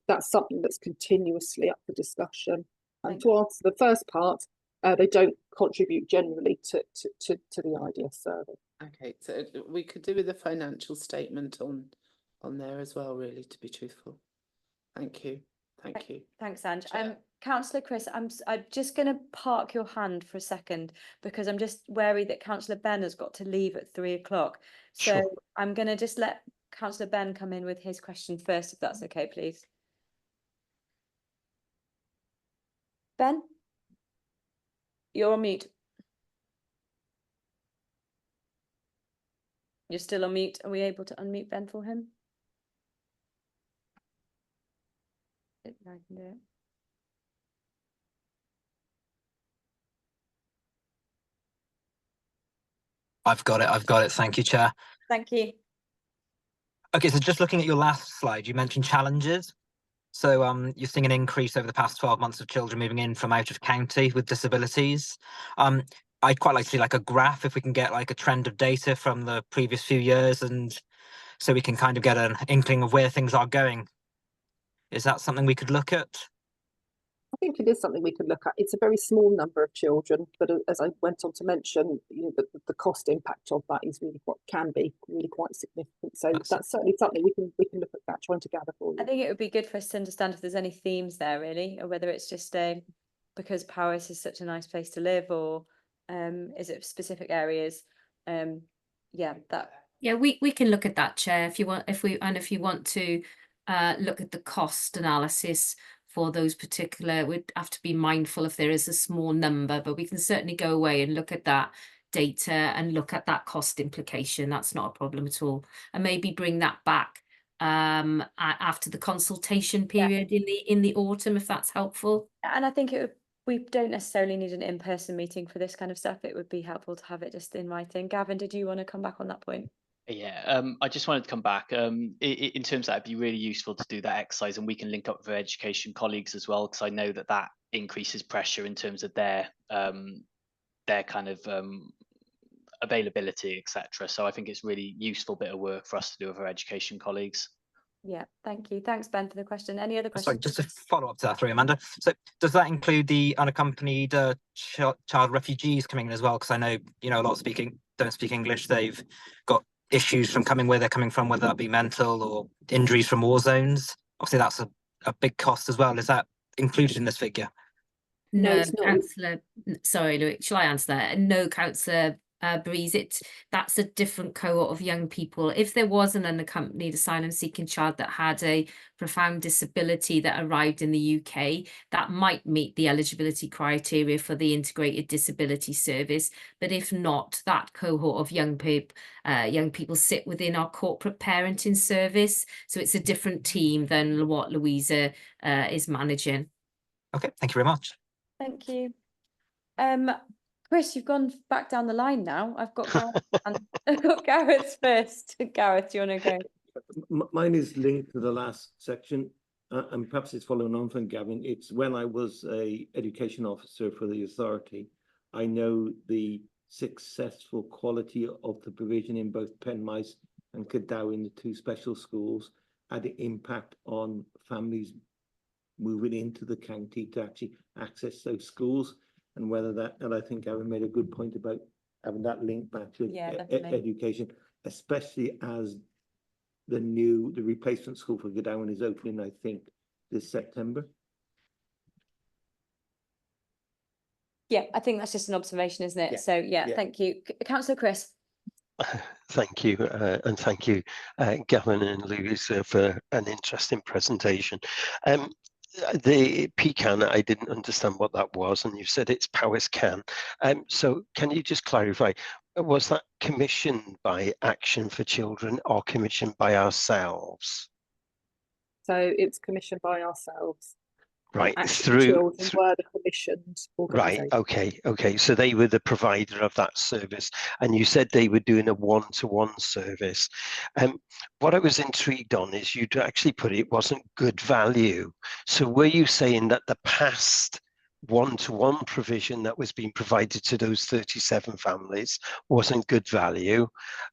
that's something that's continuously up for discussion. And to answer the first part, they don't contribute generally to the IDS service. Okay, so we could do with a financial statement on there as well, really, to be truthful. Thank you. Thank you. Thanks, Ange. Chair. Councillor Chris, I'm just going to park your hand for a second because I'm just wary that Councillor Ben has got to leave at 3 o'clock. So Sure. I'm going to just let Councillor Ben come in with his question first, if that's okay, please. Ben? You're on mute. You're still on mute. Are we able to unmute Ben for him? I can do it. I've got it. Thank you, Chair. Thank you. Okay, so just looking at your last slide, you mentioned challenges. So you're seeing an increase over the past 12 months of children moving in from out of county with disabilities. I'd quite like to see like a graph if we can get like a trend of data from the previous few years, and so we can kind of get an inkling of where things are going. Is that something we could look at? I think it is something we could look at. It's a very small number of children, but as I went on to mention, you know, the cost impact of that is really can be really quite significant. So that's certainly something we can look at that, trying to gather for you. I think it would be good for us to understand if there's any themes there really, or whether it's just because Paris is such a nice place to live, or is it specific areas? Yeah, that. Yeah, we can look at that, Chair, if you want. If you want to look at the cost analysis for those particular, we'd have to be mindful if there is a small number, but we can certainly go away and look at that data and look at that cost implication. That's not a problem at all, and maybe bring that back after the consultation period in the autumn, if that's helpful. And I think we don't necessarily need an in-person meeting for this kind of stuff. It would be helpful to have it just in writing. Gavin, did you want to come back on that point? Yeah, I just wanted to come back. In terms of that, it'd be really useful to do that exercise, and we can link up with our education colleagues as well, because I know that increases pressure in terms of their kind of availability, etc. So I think it's really useful bit of work for us to do with our education colleagues. Yeah, thank you. Thanks, Ben, for the question. Any other questions? Sorry, just to follow up to that, Amanda. So does that include the unaccompanied child refugees coming in as well? Because I know, you know, a lot don't speak English. They've got issues from coming where they're coming from, whether that be mental or injuries from war zones. Obviously, that's a big cost as well. Is that included in this figure? No, No, it's not. Councillor, sorry, Louis, shall I answer that? No, Councillor Breeze, that's a different cohort of young people. If there was an unaccompanied asylum seeking child that had a profound disability that arrived in the UK, that might meet the eligibility criteria for the integrated disability service. But if not, that cohort of young people sit within our corporate parenting service. So it's a different team than what Louisa is managing. Okay, thank you very much. Thank you. Chris, you've gone back down the line now. I've got Gareth, and I've got Gareth first. Gareth, do you want to go? Mine is linked to the last section, and perhaps it's following on from Gavin. It's when I was a education officer for the authority, I know the successful quality of the provision in both Penmice and Caddow, the two special schools, had an impact on families moving into the county to actually access those schools, and whether that, and I think Aaron made a good point about having that link back to education, especially as the replacement school for Godown is opening, I think, this September. Yeah, I think that's just an observation, isn't it? So thank you. Councillor Chris. Thank you, and thank you, Gavin and Louisa, for an interesting presentation. The pecan, I didn't understand what that was, and you said it's Powys Can. So can you just clarify, was that commissioned by Action for Children or commissioned by ourselves? So it's commissioned by ourselves. Right, Action for Children were the commissioned organisation. Right, okay. So they were the provider of that service, and you said they were doing a one-to-one service. What I was intrigued on is you'd actually put it wasn't good value. So were you saying that the past one-to-one provision that was being provided to those 37 families wasn't good value?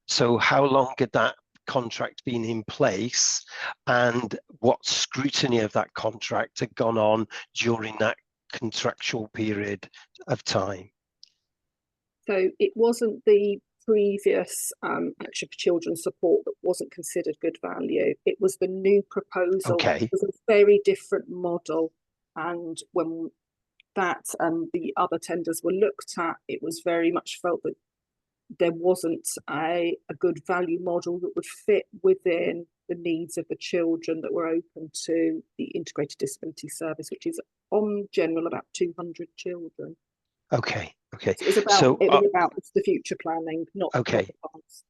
So how long had that contract been in place, and what scrutiny of that contract had gone on during that contractual period of time? So it wasn't the previous action for children support that wasn't considered good value. It was the new proposal. Okay. It was a very different model, and when that the other tenders were looked at, it was very much felt that there wasn't a good value model that would fit within the needs of the children that were open to the integrated disability service, which is on general about 200 children. Okay. Okay. So it was about the future planning, not okay. the past.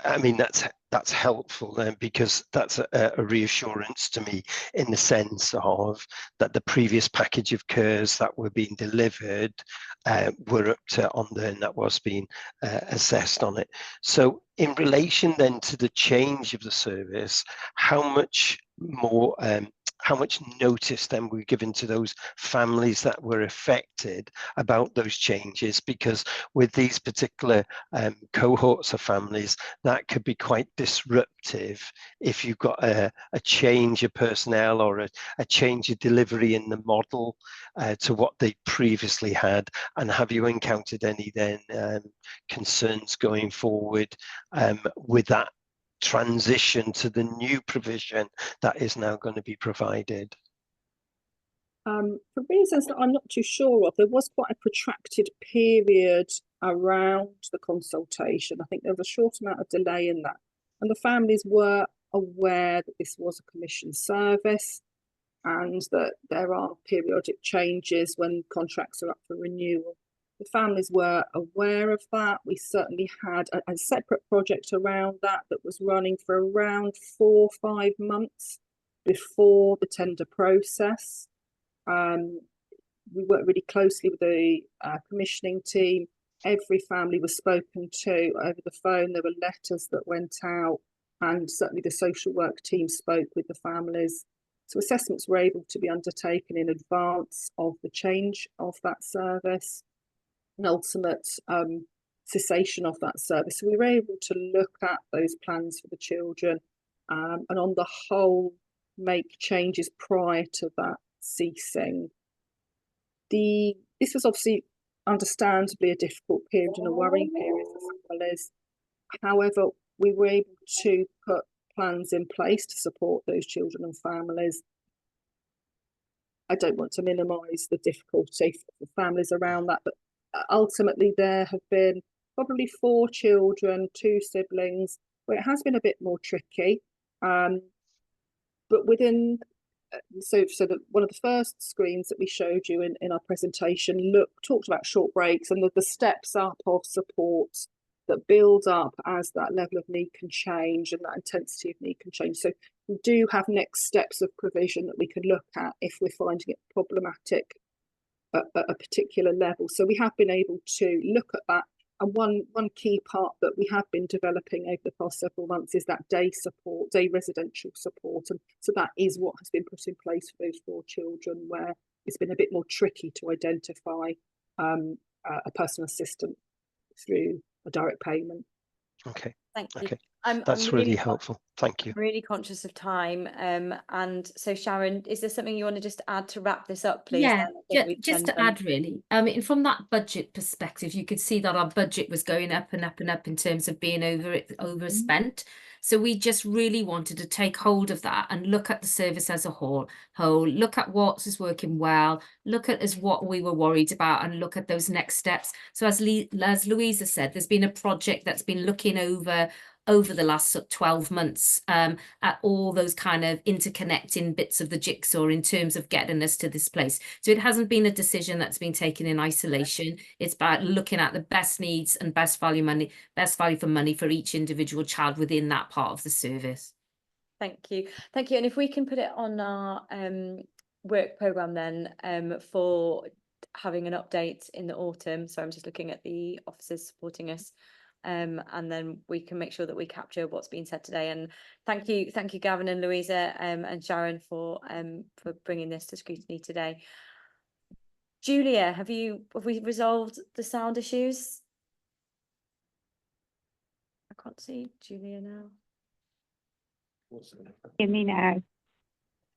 I mean, that's helpful then, because that's a reassurance to me, in the sense of that the previous package of CARES that were being delivered were up to on there, and that was being assessed on it. So in relation then to the change of the service, how much more how much notice then were given to those families that were affected about those changes? Because with these particular cohorts of families, that could be quite disruptive if you've got a change of personnel or a change of delivery in the model to what they previously had. And have you encountered any then concerns going forward with that transition to the new provision that is now going to be provided? For reasons that I'm not too sure of, there was quite a protracted period around the consultation. I think there was a short amount of delay in that, and the families were aware that this was a commission service and that there are periodic changes when contracts are up for renewal. The families were aware of that. We certainly had a separate project around that was running for around 4 or 5 months before the tender process. We worked really closely with the commissioning team. Every family was spoken to over the phone. There were letters that went out, and certainly the social work team spoke with the families. So assessments were able to be undertaken in advance of the change of that service, an ultimate cessation of that service. So we were able to look at those plans for the children and on the whole make changes prior to that ceasing. This was obviously understandably a difficult period and a worrying period for families. However, we were able to put plans in place to support those children and families. I don't want to minimise the difficulty for families around that, but ultimately there have been probably 4 children, 2 siblings, where it has been a bit more tricky. But within so that one of the first screens that we showed you in our presentation talked about short breaks and the steps up of support that build up as that level of need can change and that intensity of need can change. So we do have next steps of provision that we can look at if we're finding it problematic at a particular level. So we have been able to look at that. And one key part that we have been developing over the past several months is that day residential support. And so that is what has been put in place for those 4 children, where it's been a bit more tricky to identify a personal assistant through a direct payment. Okay. Thank you. Okay. I'm That's really helpful. Thank you. Really conscious of time. And so Sharon, is there something you want to just add to wrap this up, please? Yeah, just to add really, and from that budget perspective, you could see that our budget was going up and up and up in terms of being overspent. So we just really wanted to take hold of that and look at the service as a whole, look at what is working well, look at what we were worried about, and look at those next steps. So as Louisa said, there's been a project that's been looking over the last 12 months at all those kind of interconnecting bits of the jigsaw in terms of getting us to this place. So it hasn't been a decision that's been taken in isolation. It's about looking at the best needs and best value for money for each individual child within that part of the service. Thank you. Thank you. And if we can put it on our work programme then for having an update in the autumn. So I'm just looking at the officers supporting us. And then we can make sure that we capture what's been said today. And thank you, Gavin and Louisa and Sharon for bringing this to Scrutiny today. Julia, have we resolved the sound issues? I can't see Julia now. Hear me now.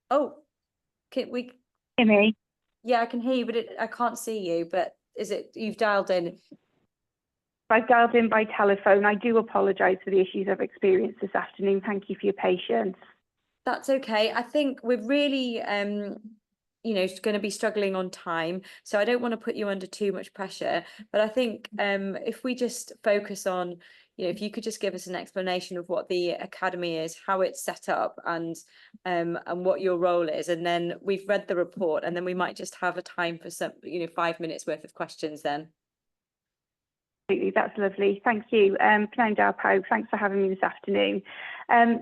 Oh, can we hear me? Yeah, I can hear you, but I can't see you. But is it you've dialed in? I've dialed in by telephone. I do apologise for the issues I've experienced this afternoon. Thank you for your patience. That's okay. I think we're really, you know, going to be struggling on time, so I don't want to put you under too much pressure. But I think if we just focus on, you know, if you could just give us an explanation of what the academy is, how it's set up, and what your role is, and then we've read the report, and then we might just have a time for some, you know, 5 minutes worth of questions then. Absolutely, that's lovely. Thank you. Pnawn da pawb, thanks for having me this afternoon.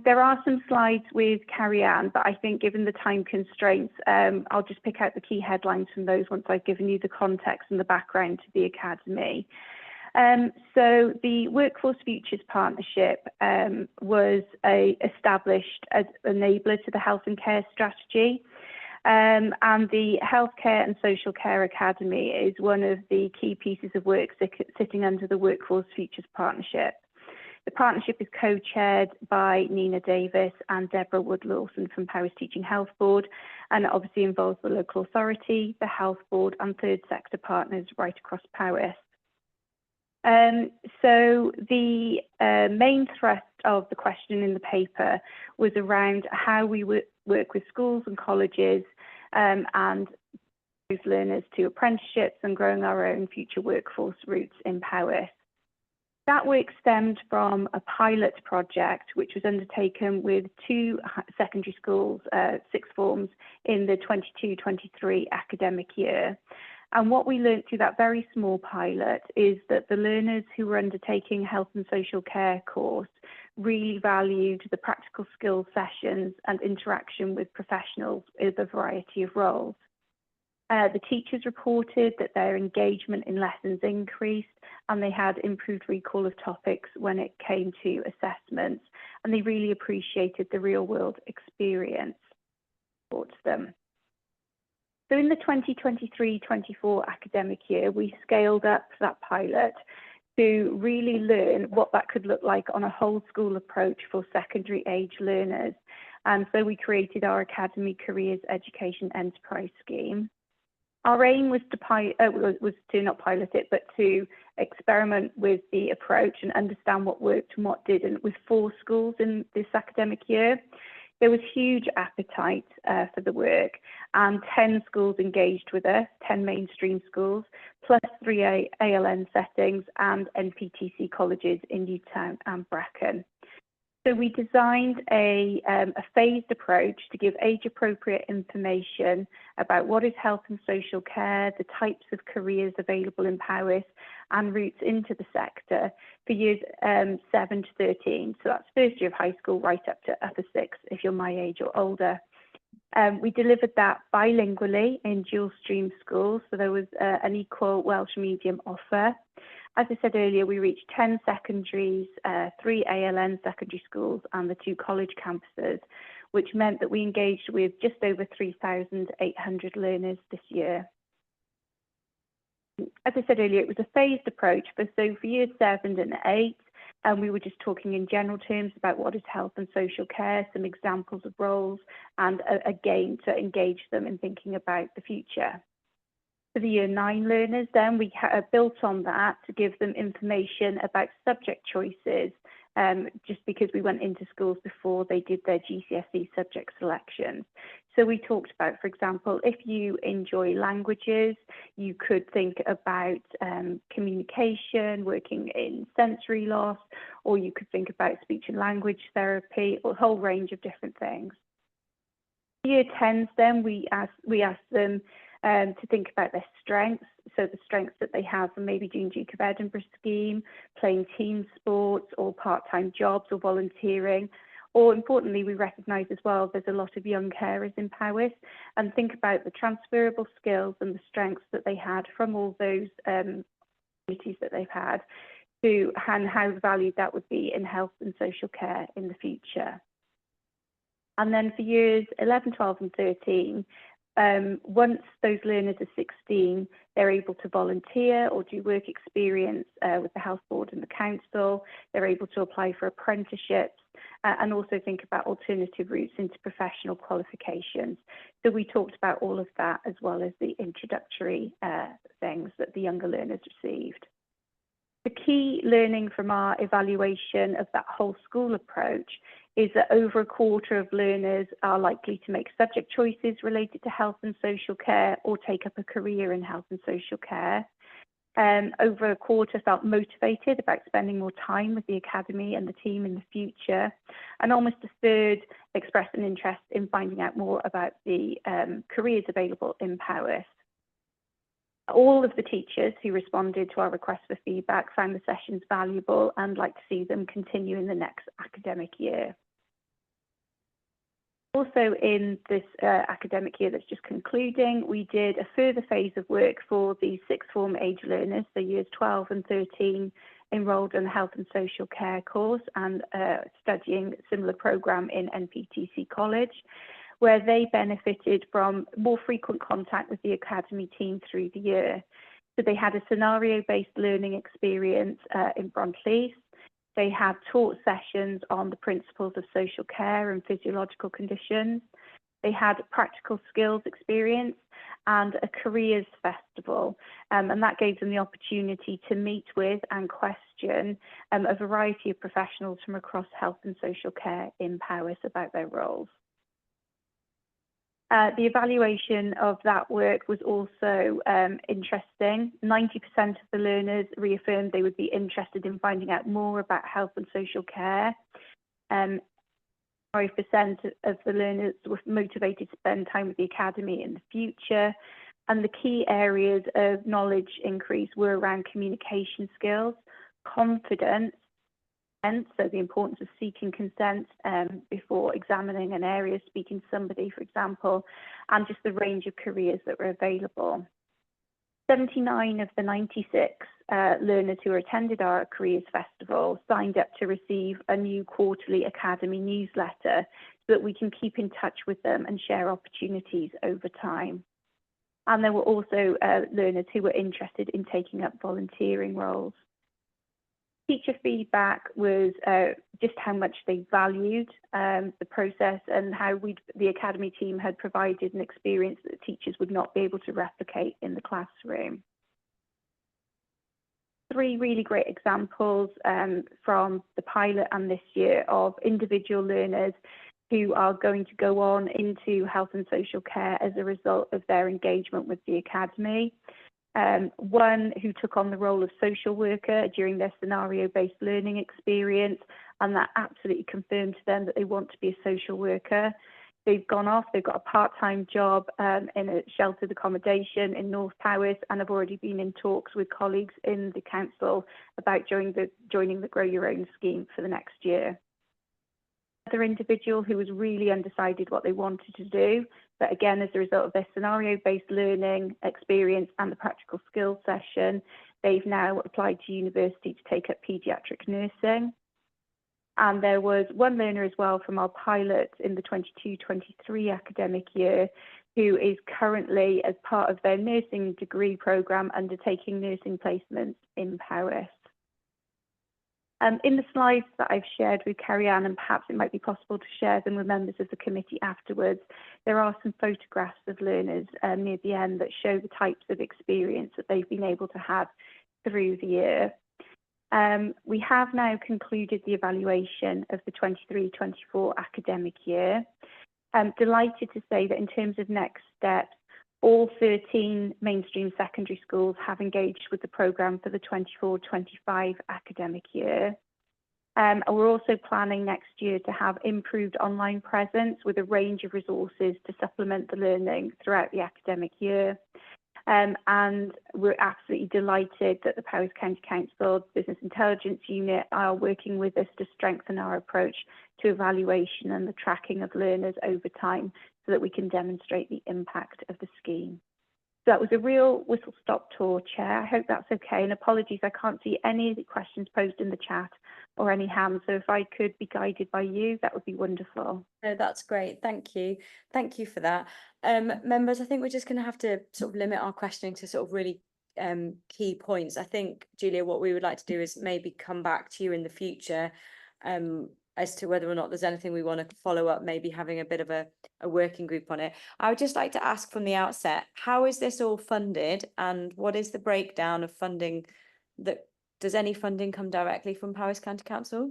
There are some slides with Carrie-Anne, but I think given the time constraints, I'll just pick out the key headlines from those once I've given you the context and the background to the Academy. So the Workforce Futures Partnership was established as enabler to the Health and Care Strategy. And the Healthcare and Social Care Academy is one of the key pieces of work sitting under the Workforce Futures Partnership. The partnership is co-chaired by Nina Davis and Deborah Wood-Lawson from Powys Teaching Health Board, and it obviously involves the local authority, the health board and third sector partners right across Powys. So the main thrust of the question in the paper was around how we work with schools and colleges and those learners to apprenticeships and growing our own future workforce routes in Powys. That work stemmed from a pilot project which was undertaken with 2 secondary schools, 6th forms in the 22-23 academic year. And what we learned through that very small pilot is that the learners who were undertaking health and social care course really valued the practical skills sessions and interaction with professionals with a variety of roles. The teachers reported that their engagement in lessons increased and they had improved recall of topics when it came to assessments, and they really appreciated the real world experience towards them. So in the 2023-24 academic year, we scaled up that pilot to really learn what that could look like on a whole school approach for secondary age learners. And so we created our Academy Careers Education Enterprise Scheme. Our aim was to not pilot it, but to experiment with the approach and understand what worked and what didn't with 4 schools in this academic year. There was huge appetite for the work, and 10 schools engaged with us, 10 mainstream schools, plus 3 ALN settings and NPTC colleges in Newtown and Brecon. So we designed a phased approach to give age-appropriate information about what is health and social care, the types of careers available in Powys, and routes into the sector for years 7 to 13. So that's first year of high school right up to upper 6 if you're my age or older. We delivered that bilingually in dual stream schools, so there was an equal Welsh medium offer. As I said earlier, we reached 10 secondaries, 3 ALN secondary schools and the 2 college campuses, which meant that we engaged with just over 3,800 learners this year. As I said earlier, it was a phased approach, so for years 7 and 8, and we were just talking in general terms about what is health and social care, some examples of roles, and again, to engage them in thinking about the future. For the year 9 learners, then we built on that to give them information about subject choices, just because we went into schools before they did their GCSE subject selections. So we talked about, for example, if you enjoy languages, you could think about communication, working in sensory loss, or you could think about speech and language therapy, or a whole range of different things. Year 10s, then we asked them to think about their strengths, so the strengths that they have from maybe doing Duke of Edinburgh scheme, playing team sports or part-time jobs or volunteering. Or importantly, we recognise as well there's a lot of young carers in Powys, and think about the transferable skills and the strengths that they had from all those communities that they've had, to and how valued that would be in health and social care in the future. And then for years 11, 12 and 13, once those learners are 16, they're able to volunteer or do work experience with the health board and the council. They're able to apply for apprenticeships and also think about alternative routes into professional qualifications. So we talked about all of that, as well as the introductory things that the younger learners received. The key learning from our evaluation of that whole school approach is that over a quarter of learners are likely to make subject choices related to health and social care or take up a career in health and social care. Over a quarter felt motivated about spending more time with the academy and the team in the future, and almost a third expressed an interest in finding out more about the careers available in Powys. All of the teachers who responded to our request for feedback found the sessions valuable and like to see them continue in the next academic year. Also in this academic year that's just concluding, we did a further phase of work for the sixth form age learners, so years 12 and 13, enrolled in the health and social care course and studying a similar programme in NPTC College, where they benefited from more frequent contact with the academy team through the year. So they had a scenario-based learning experience in Brontleith. They had taught sessions on the principles of social care and physiological conditions. They had practical skills experience and a careers festival, and that gave them the opportunity to meet with and question a variety of professionals from across health and social care in Powys about their roles. The evaluation of that work was also interesting. 90% of the learners reaffirmed they would be interested in finding out more about health and social care. 5% of the learners were motivated to spend time with the academy in the future. And the key areas of knowledge increase were around communication skills, confidence, so the importance of seeking consent before examining an area, speaking to somebody, for example, and just the range of careers that were available. 79 of the 96 learners who attended our Careers Festival signed up to receive a new quarterly academy newsletter so that we can keep in touch with them and share opportunities over time. And there were also learners who were interested in taking up volunteering roles. Teacher feedback was just how much they valued the process and how the academy team had provided an experience that teachers would not be able to replicate in the classroom. 3 really great examples from the pilot and this year of individual learners who are going to go on into health and social care as a result of their engagement with the academy. One who took on the role of social worker during their scenario-based learning experience, and that absolutely confirmed to them that they want to be a social worker. They've gone off, they've got a part-time job in a sheltered accommodation in North Powys and have already been in talks with colleagues in the council about joining the Grow Your Own scheme for the next year. Another individual who was really undecided what they wanted to do, but again, as a result of their scenario-based learning experience and the practical skills session, they've now applied to university to take up paediatric nursing. And there was one learner as well from our pilot in the 22-23 academic year who is currently, as part of their nursing degree programme, undertaking nursing placements in Powys. In the slides that I've shared with Carrie-Anne, and perhaps it might be possible to share them with members of the committee afterwards, there are some photographs of learners near the end that show the types of experience that they've been able to have through the year. We have now concluded the evaluation of the 23-24 academic year. I'm delighted to say that in terms of next steps, all 13 mainstream secondary schools have engaged with the programme for the 24-25 academic year. We're also planning next year to have improved online presence with a range of resources to supplement the learning throughout the academic year. And we're absolutely delighted that the Powys County Council Business Intelligence Unit are working with us to strengthen our approach to evaluation and the tracking of learners over time so that we can demonstrate the impact of the scheme. So that was a real whistle-stop tour, Chair. I hope that's okay. And apologies, I can't see any of the questions posed in the chat or any hands. So if I could be guided by you, that would be wonderful. No, that's great. Thank you. Thank you for that. Members, I think we're just going to have to sort of limit our questioning to sort of really key points. I think, Julia, what we would like to do is maybe come back to you in the future as to whether or not there's anything we want to follow up, maybe having a bit of a working group on it. I would just like to ask from the outset, how is this all funded and what is the breakdown of funding that does any funding come directly from Powys County Council?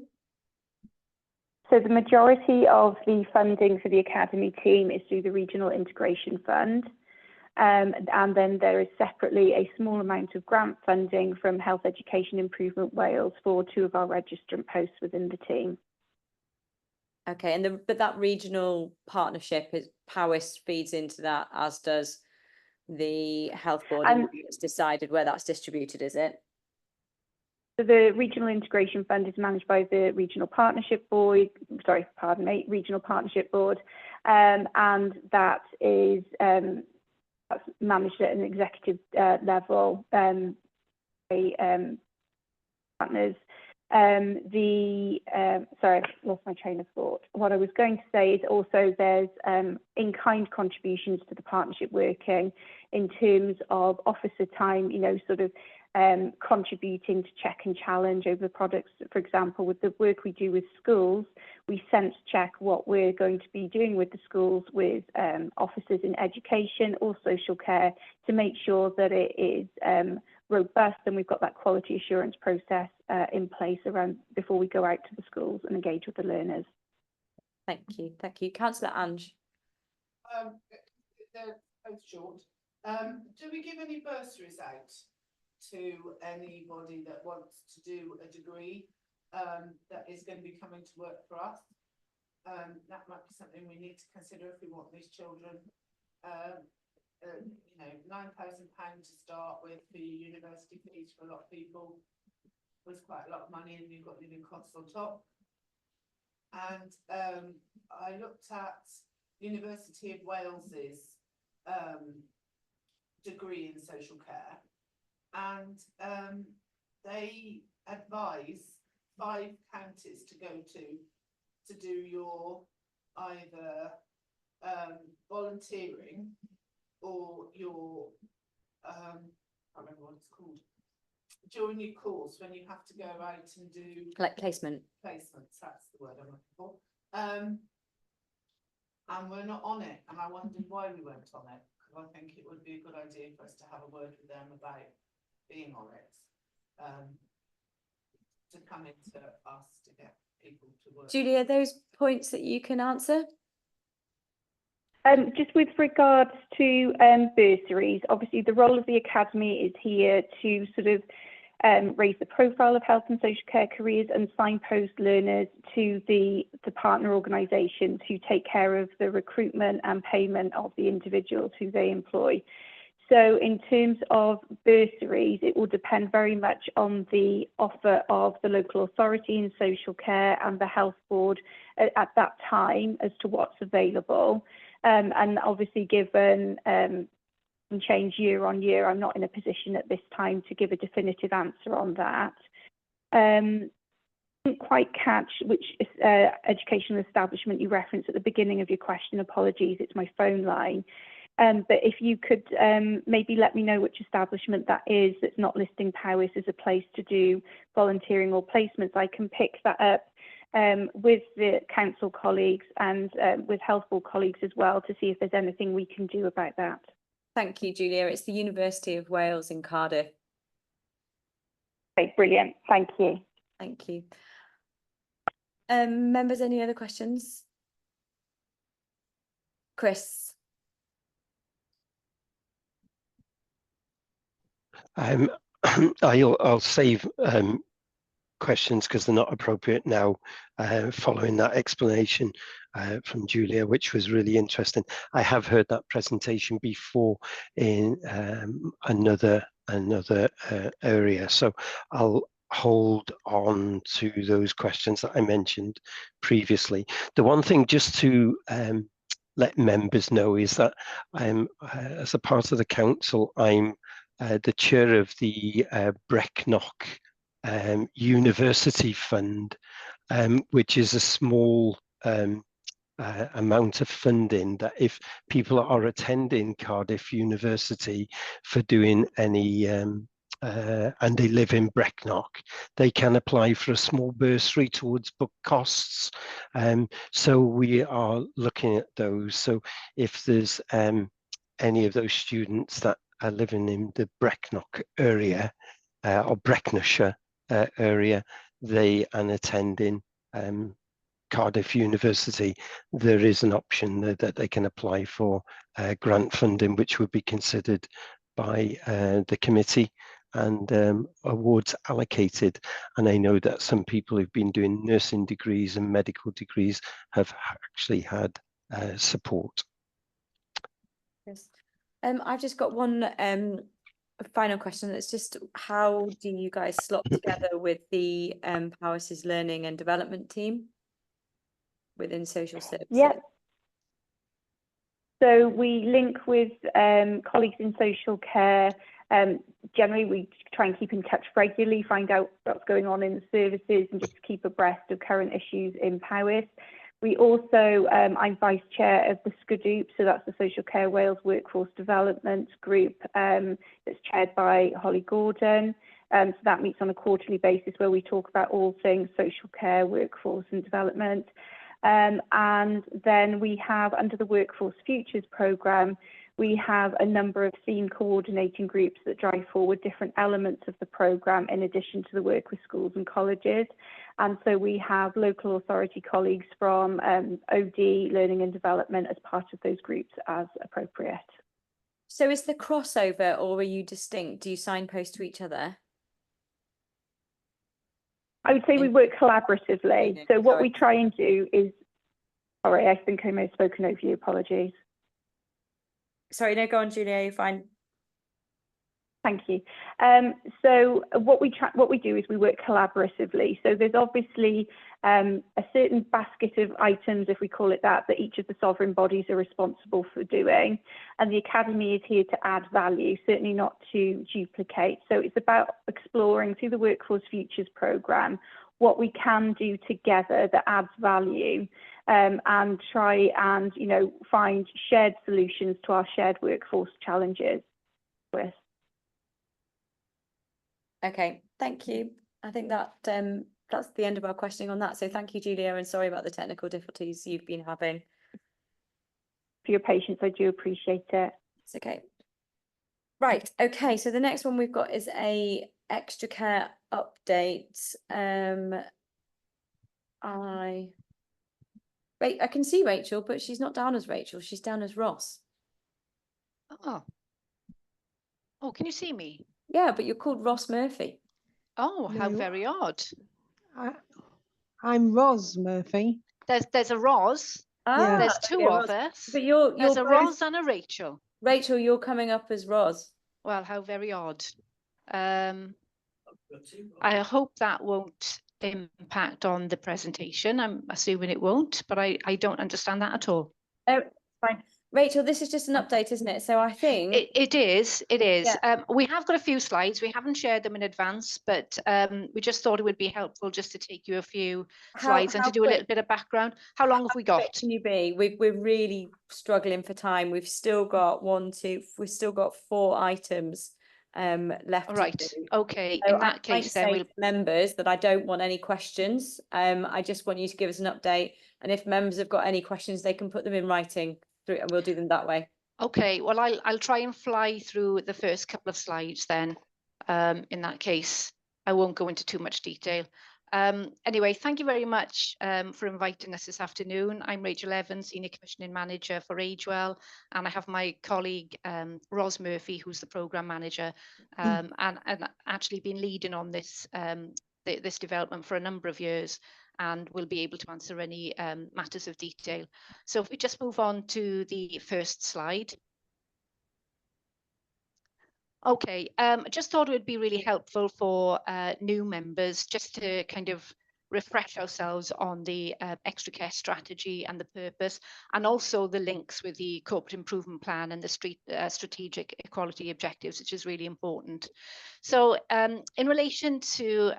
So the majority of the funding for the academy team is through the Regional Integration Fund. And then there is separately a small amount of grant funding from Health Education Improvement Wales for 2 of our registrant posts within the team. Okay, and but that regional partnership is Powys feeds into that, as does the health board, and it's decided where that's distributed, is it? So the Regional Integration Fund is managed by the Regional Partnership Board, Regional Partnership Board, and that is that's managed at an executive level by partners. Sorry, I've lost my train of thought. What I was going to say is also there's in-kind contributions to the partnership working in terms of officer time, you know, sort of contributing to check and challenge over the products. For example, with the work we do with schools, we sense check what we're going to be doing with the schools with officers in education or social care to make sure that it is robust and we've got that quality assurance process in place around before we go out to the schools and engage with the learners. Thank you. Thank you. Councillor Ange. They're both short. Do we give any bursaries out to anybody that wants to do a degree that is going to be coming to work for us? That might be something we need to consider if we want these children. You know, £9,000 to start with for university fees for a lot of people was quite a lot of money, and you've got living costs on top. And I looked at University of Wales's degree in social care, and they advise 5 counties to go to do your either volunteering or your I can't remember what it's called, during your course when you have to go out and do Like placements, that's the word I'm looking for. And we're not on it, and I wondered why we weren't on it, because I think it would be a good idea for us to have a word with them about being on it, to come into us to get people to work. Julia, those points that you can answer? Just with regards to bursaries, obviously the role of the academy is here to sort of raise the profile of health and social care careers and signpost learners to the partner organisations who take care of the recruitment and payment of the individuals who they employ. So in terms of bursaries, it will depend very much on the offer of the local authority in social care and the health board at that time as to what's available. And obviously given change year on year, I'm not in a position at this time to give a definitive answer on that. I didn't quite catch which educational establishment you referenced at the beginning of your question. Apologies, it's my phone line. But if you could maybe let me know which establishment that is that's not listing Powys as a place to do volunteering or placements, I can pick that up with the council colleagues and with health board colleagues as well to see if there's anything we can do about that. Thank you, Julia. It's the University of Wales in Cardiff. Okay, brilliant. Thank you. Thank you. Members, any other questions? Chris. I'll save questions because they're not appropriate now, following that explanation from Julia, which was really interesting. I have heard that presentation before in another area, so I'll hold on to those questions that I mentioned previously. The one thing just to let members know is that as a part of the council, I'm the chair of the Brecknock University Fund, which is a small amount of funding that if people are attending Cardiff University for doing any and they live in Brecknock, they can apply for a small bursary towards book costs. So we are looking at those. So if there's any of those students that are living in the Brecknock area or Brecknockshire, area, and attending Cardiff University, there is an option that they can apply for grant funding, which would be considered by the committee, and awards allocated. And I know that some people who've been doing nursing degrees and medical degrees have actually had support. Yes. I've just got one final question. It's just, how do you guys slot together with the Powers' learning and development team within social services? Yeah. So we link with colleagues in social care. Generally, we try and keep in touch regularly, find out what's going on in the services, and just keep abreast of current issues in Powys. We also, I'm vice chair of the SCDOOP, so that's the Social Care Wales Workforce Development Group, that's chaired by Holly Gordon. So that meets on a quarterly basis where we talk about all things social care, workforce and development. And then we have, under the Workforce Futures programme, we have a number of theme coordinating groups that drive forward different elements of the programme in addition to the work with schools and colleges. And so we have local authority colleagues from OD, Learning and Development, as part of those groups as appropriate. So is the crossover, or are you distinct? Do you signpost to each other? I would say we work collaboratively. So what we try and do is, sorry, I think I may have spoken over you, apologies. Sorry, no, go on, Julia, you're fine. Thank you. So what we do is we work collaboratively. So there's obviously a certain basket of items, if we call it that each of the sovereign bodies are responsible for doing. And the Academy is here to add value, certainly not to duplicate. So it's about exploring through the Workforce Futures programme what we can do together that adds value, and try and, you know, find shared solutions to our shared workforce challenges with. Okay, thank you. I think that that's the end of our questioning on that. So thank you, Julia, and sorry about the technical difficulties you've been having. For your patience, I do appreciate it. It's okay. Right, okay, so the next one we've got is a extra care update. I can see Rachel, but she's not down as Rachel, she's down as Ross. Oh, can you see me? Yeah, but you're called Ross Murphy. Oh, how No. very odd. I'm Ros Murphy. There's a Roz. Ah, There's two okay, of us. but you're There's a both... Roz and a Rachel. Rachel, you're coming up as Roz. Well, how very odd. I hope that won't impact on the presentation. I'm assuming it won't, but I don't understand that at all. Oh, fine. Rachel, this is just an update, isn't it? So I think it is. Yeah. We have got a few slides. We haven't shared them in advance, but we just thought it would be helppful just to take you a few slides and to do a little bit of background. How long have we got? Can you be? We're really struggling for time. We've still got we've still got 4 items left. Right. To do. Okay. So In that case, then we'll members that I don't want any questions. I just want you to give us an update, and if members have got any questions, they can put them in writing through, and we'll do them that way. Okay. Well, I'll try and fly through the first couple of slides then. In that case, I won't go into too much detail. Anyway, thank you very much for inviting us this afternoon. I'm Rachel Evans, Senior Commissioning Manager for AgeWell, and I have my colleague Ros Murphy, who's the Programme Manager, and actually been leading on this this development for a number of years, and will be able to answer any matters of detail. So if we just move on to the first slide. Okay, just thought it would be really helpful for new members just to kind of refresh ourselves on the extra care strategy and the purpose, and also the links with the corporate improvement plan and the strategic equality objectives, which is really important. So in relation to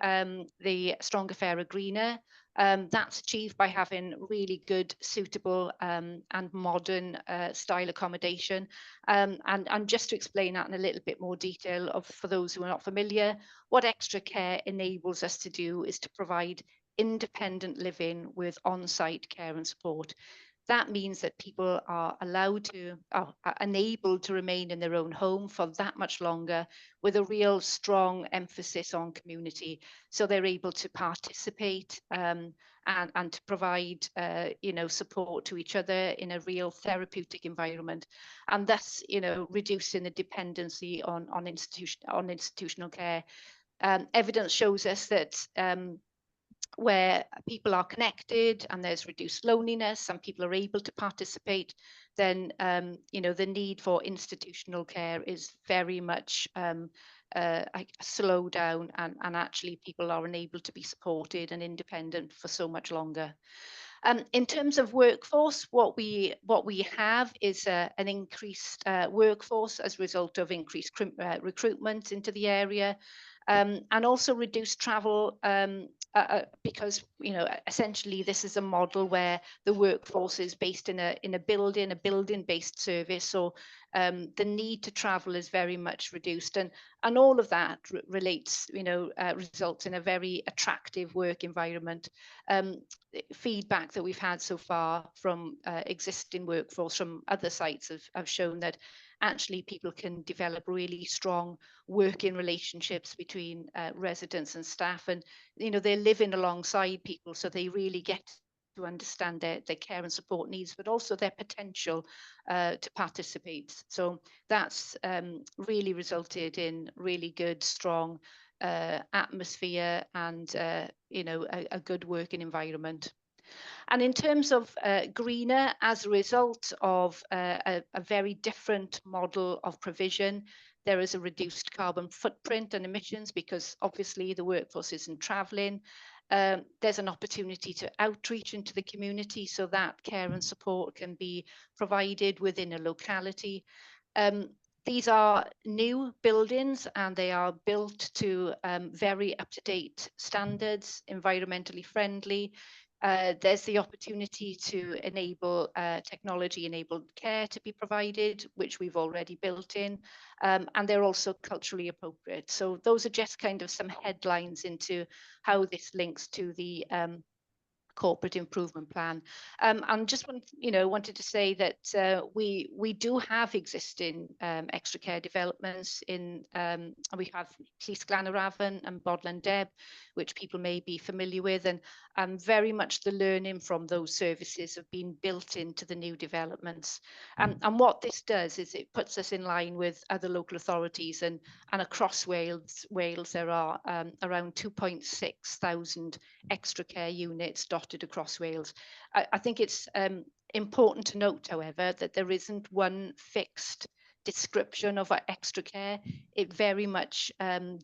the Stronger, Fairer, Greener, that's achieved by having really good, suitable and modern style accommodation. And just to explain that in a little bit more detail for those who are not familiar, what extra care enables us to do is to provide independent living with on-site care and support. that means that people are allowed to, are enabled to remain in their own home for that much longer, with a real strong emphasis on community. So they're able to participate and to provide, you know, support to each other in a real therapeutic environment, and thus, you know, reducing the dependency on institutional care. Evidence shows us that where people are connected and there's reduced loneliness and people are able to participate, then you know, the need for institutional care is very much slow down, and actually people are unable to be supported and independent for so much longer. In terms of workforce, what we have is an increased workforce as a result of increased recruitment into the area, and also reduced travel, because, you know, essentially this is a model where the workforce is based in a building-based service. So the need to travel is very much reduced, and all of that relates, you know, results in a very attractive work environment. Feedback that we've had so far from existing workforce from other sites have shown that actually people can develop really strong working relationships between residents and staff, and, you know, they're living alongside people, so they really get to understand their care and support needs, but also their potential to participate. So that's really resulted in really good, strong atmosphere and, you know, a good working environment. And in terms of greener, as a result of a very different model of provision, there is a reduced carbon footprint and emissions because obviously the workforce isn't travelling. There's an opportunity to outreach into the community so that care and support can be provided within a locality. These are new buildings and they are built to very up-to-date standards, environmentally friendly. There's the opportunity to enable technology-enabled care to be provided, which we've already built in, and they're also culturally appropriate. So those are just kind of some headlines into how this links to the corporate improvement plan. And just wanted to say that we do have existing extra care developments in, we have Llys Glanaravan and Bodland Deb, which people may be familiar with, and very much the learning from those services have been built into the new developments. And what this does is it puts us in line with other local authorities, and across Wales there are around 2.6 thousand extra care units dotted across Wales. I think it's important to note, however, that there isn't one fixed description of our extra care. It very much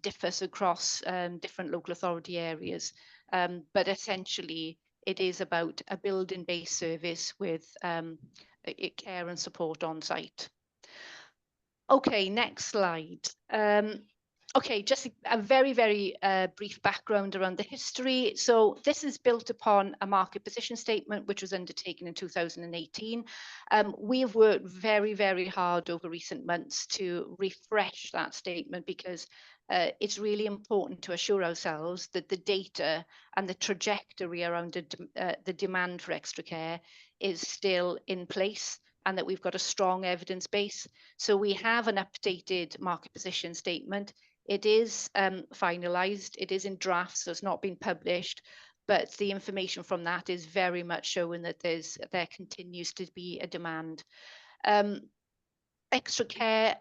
differs across different local authority areas, but essentially it is about a building-based service with care and support on site. Okay, next slide. Okay, just a very, very brief background around the history. So this is built upon a market position statement, which was undertaken in 2018. We have worked very, very hard over recent months to refresh that statement because it's really important to assure ourselves that the data and the trajectory around the demand for extra care is still in place, and that we've got a strong evidence base. So we have an updated market position statement. It is finalised, it is in draft, so it's not been published, but the information from that is very much showing that there continues to be a demand. Extra care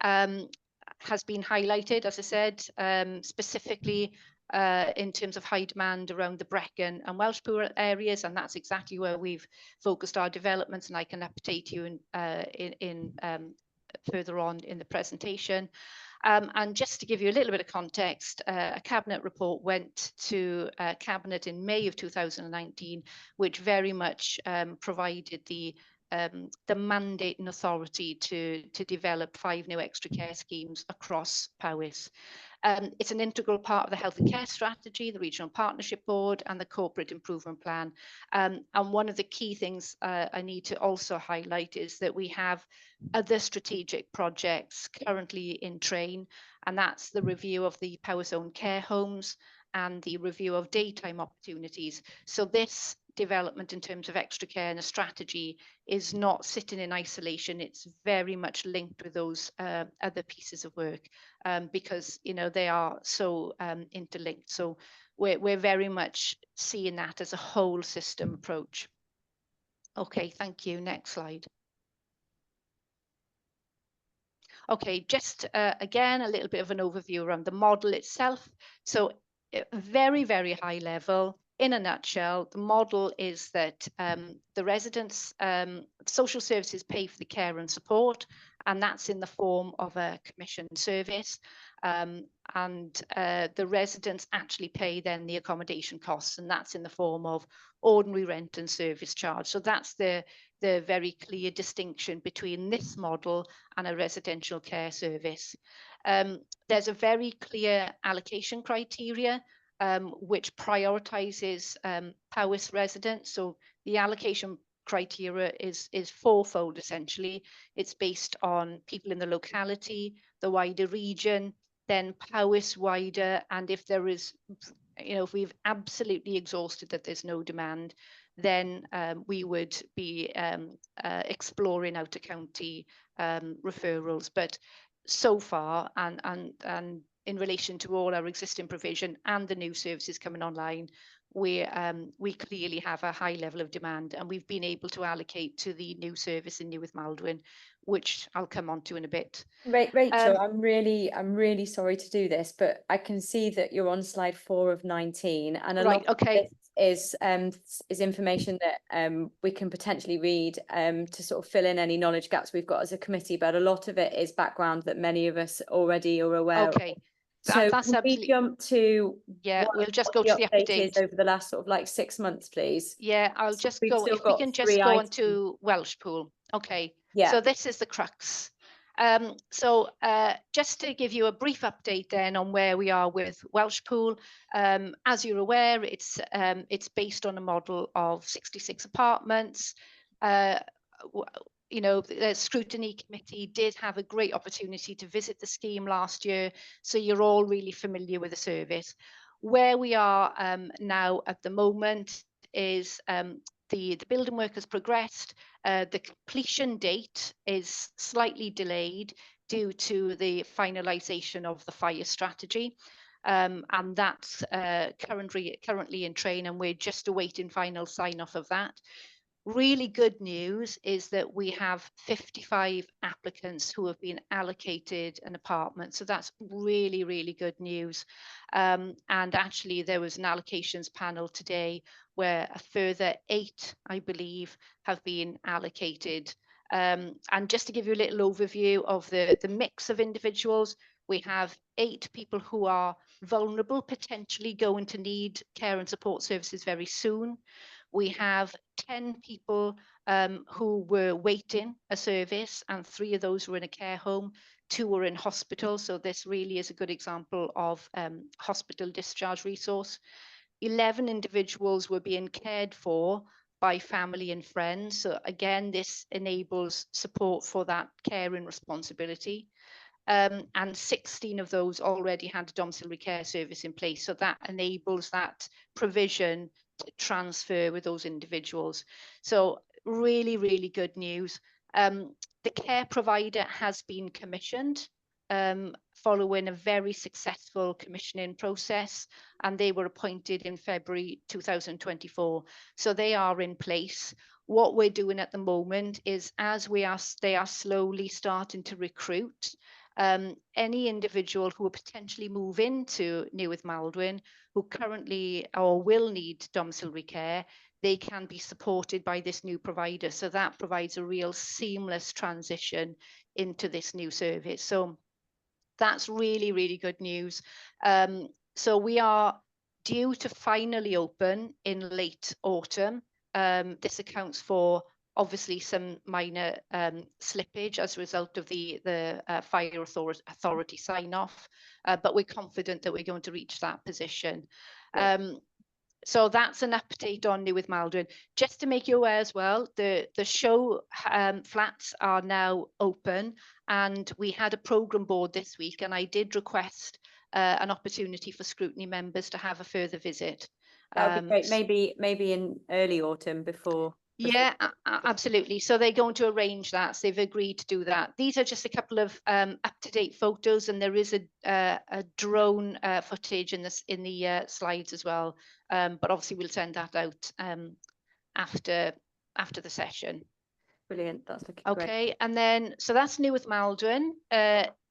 has been highlighted, as I said, specifically in terms of high demand around the Brecon and Welshpool areas, and that's exactly where we've focused our developments, and I can update you in further on in the presentation. And just to give you a little bit of context, a Cabinet report went to Cabinet in May of 2019, which very much provided the mandate and authority to develop 5 new extra care schemes across Powys. It's an integral part of the Health and Care Strategy, the Regional Partnership Board, and the Corporate Improvement Plan. And one of the key things I need to also highlight is that we have other strategic projects currently in train, and that's the review of the Powys owned care homes and the review of daytime opportunities. So this development in terms of extra care and a strategy is not sitting in isolation. It's very much linked with those other pieces of work, because they are so interlinked. So we're very much seeing that as a whole system approach. Okay, thank you. Next slide. Okay, just again, a little bit of an overview around the model itself. So very, very high level. In a nutshell, the model is that the residents, social services pay for the care and support, and that's in the form of a commissioned service. And the residents actually pay then the accommodation costs, and that's in the form of ordinary rent and service charge. So that's the very clear distinction between this model and a residential care service. There's a very clear allocation criteria which prioritises Powys residents. So the allocation criteria is fourfold essentially. It's based on people in the locality, the wider region, then Powys wider, and if there is, if we've absolutely exhausted that there's no demand, then we would be exploring out of county referrals. But so far, and in relation to all our existing provision and the new services coming online, we clearly have a high level of demand, and we've been able to allocate to the new service in Newydd Maldwyn, which I'll come on to in a bit. Rachel, I'm really sorry to do this, but I can see that you're on slide 4 of 19, and a lot of this is information that we can potentially read to sort of fill in any knowledge gaps we've got as a committee, but a lot of it is background that many of us already are aware of. So that's can we jump to we'll just go to the update over the last sort of like 6 months, please? Yeah, I'll just go, if we can just 3 go items. on to Welsh Pool. Okay, Yeah. so this is the crux. Just to give you a brief update then on where we are with Welsh Pool. As you're aware, it's based on a model of 66 apartments. The Scrutiny Committee did have a great opportunity to visit the scheme last year, so you're all really familiar with the service. Where we are now at the moment is the building work has progressed. The completion date is slightly delayed due to the finalisation of the fire strategy. And that's currently in train, and we're just awaiting final sign-off of that. Really good news is that we have 55 applicants who have been allocated an apartment. So that's really, really good news. And actually there was an allocations panel today where a further 8, I believe, have been allocated. And just to give you a little overview of the mix of individuals, we have 8 people who are vulnerable, potentially going to need care and support services very soon. We have 10 people who were waiting a service, and 3 of those were in a care home, 2 were in hospital. So this really is a good example of hospital discharge resource. 11 individuals were being cared for by family and friends. So again, this enables support for that caring responsibility. And 16 of those already had a domiciliary care service in place. So that enables that provision to transfer with those individuals. So really, really good news. The care provider has been commissioned following a very successful commissioning process, and they were appointed in February 2024. So they are in place. What we're doing at the moment is, as they are slowly starting to recruit any individual who will potentially move into Newydd Maldwyn, who currently or will need domiciliary care, they can be supported by this new provider. So that provides a real seamless transition into this new service. So that's really, really good news. So we are due to finally open in late autumn. This accounts for obviously some minor slippage as a result of the fire authority sign-off, but we're confident that we're going to reach that position. So that's an update on Newydd Maldwyn. Just to make you aware as well, the show flats are now open, and we had a programme board this week, and I did request an opportunity for Scrutiny members to have a further visit. That would be great. s- Maybe in early autumn before. Yeah, absolutely. So they're going to arrange that. So they've agreed to do that. These are just a couple of up-to-date photos, and there is a drone footage in the slides as well. But obviously we'll send that out after the session. Brilliant. That's looking great. Okay, and then so that's Newydd Maldwyn.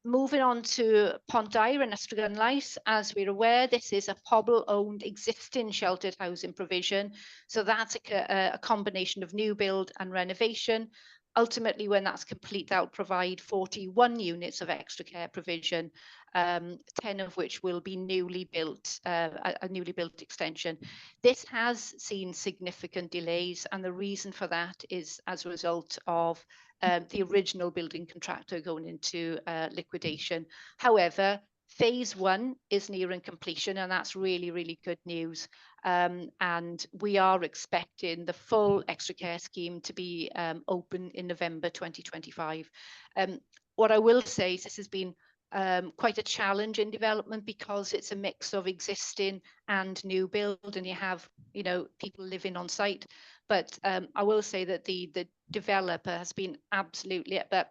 Moving on to Pontair and Ystrad. As we're aware, this is a pobl-owned existing sheltered housing provision. So that's a combination of new build and renovation. Ultimately, when that's complete, that will provide 41 units of extra care provision, 10 of which will be newly built, a newly built extension. This has seen significant delays, and the reason for that is as a result of the original building contractor going into liquidation. However, phase 1 is nearing completion, and that's really, really good news. And we are expecting the full extra care scheme to be open in November 2025. What I will say is this has been quite a challenge in development because it's a mix of existing and new build, and you have, you know, people living on site. But I will say that the developer has been absolutely, but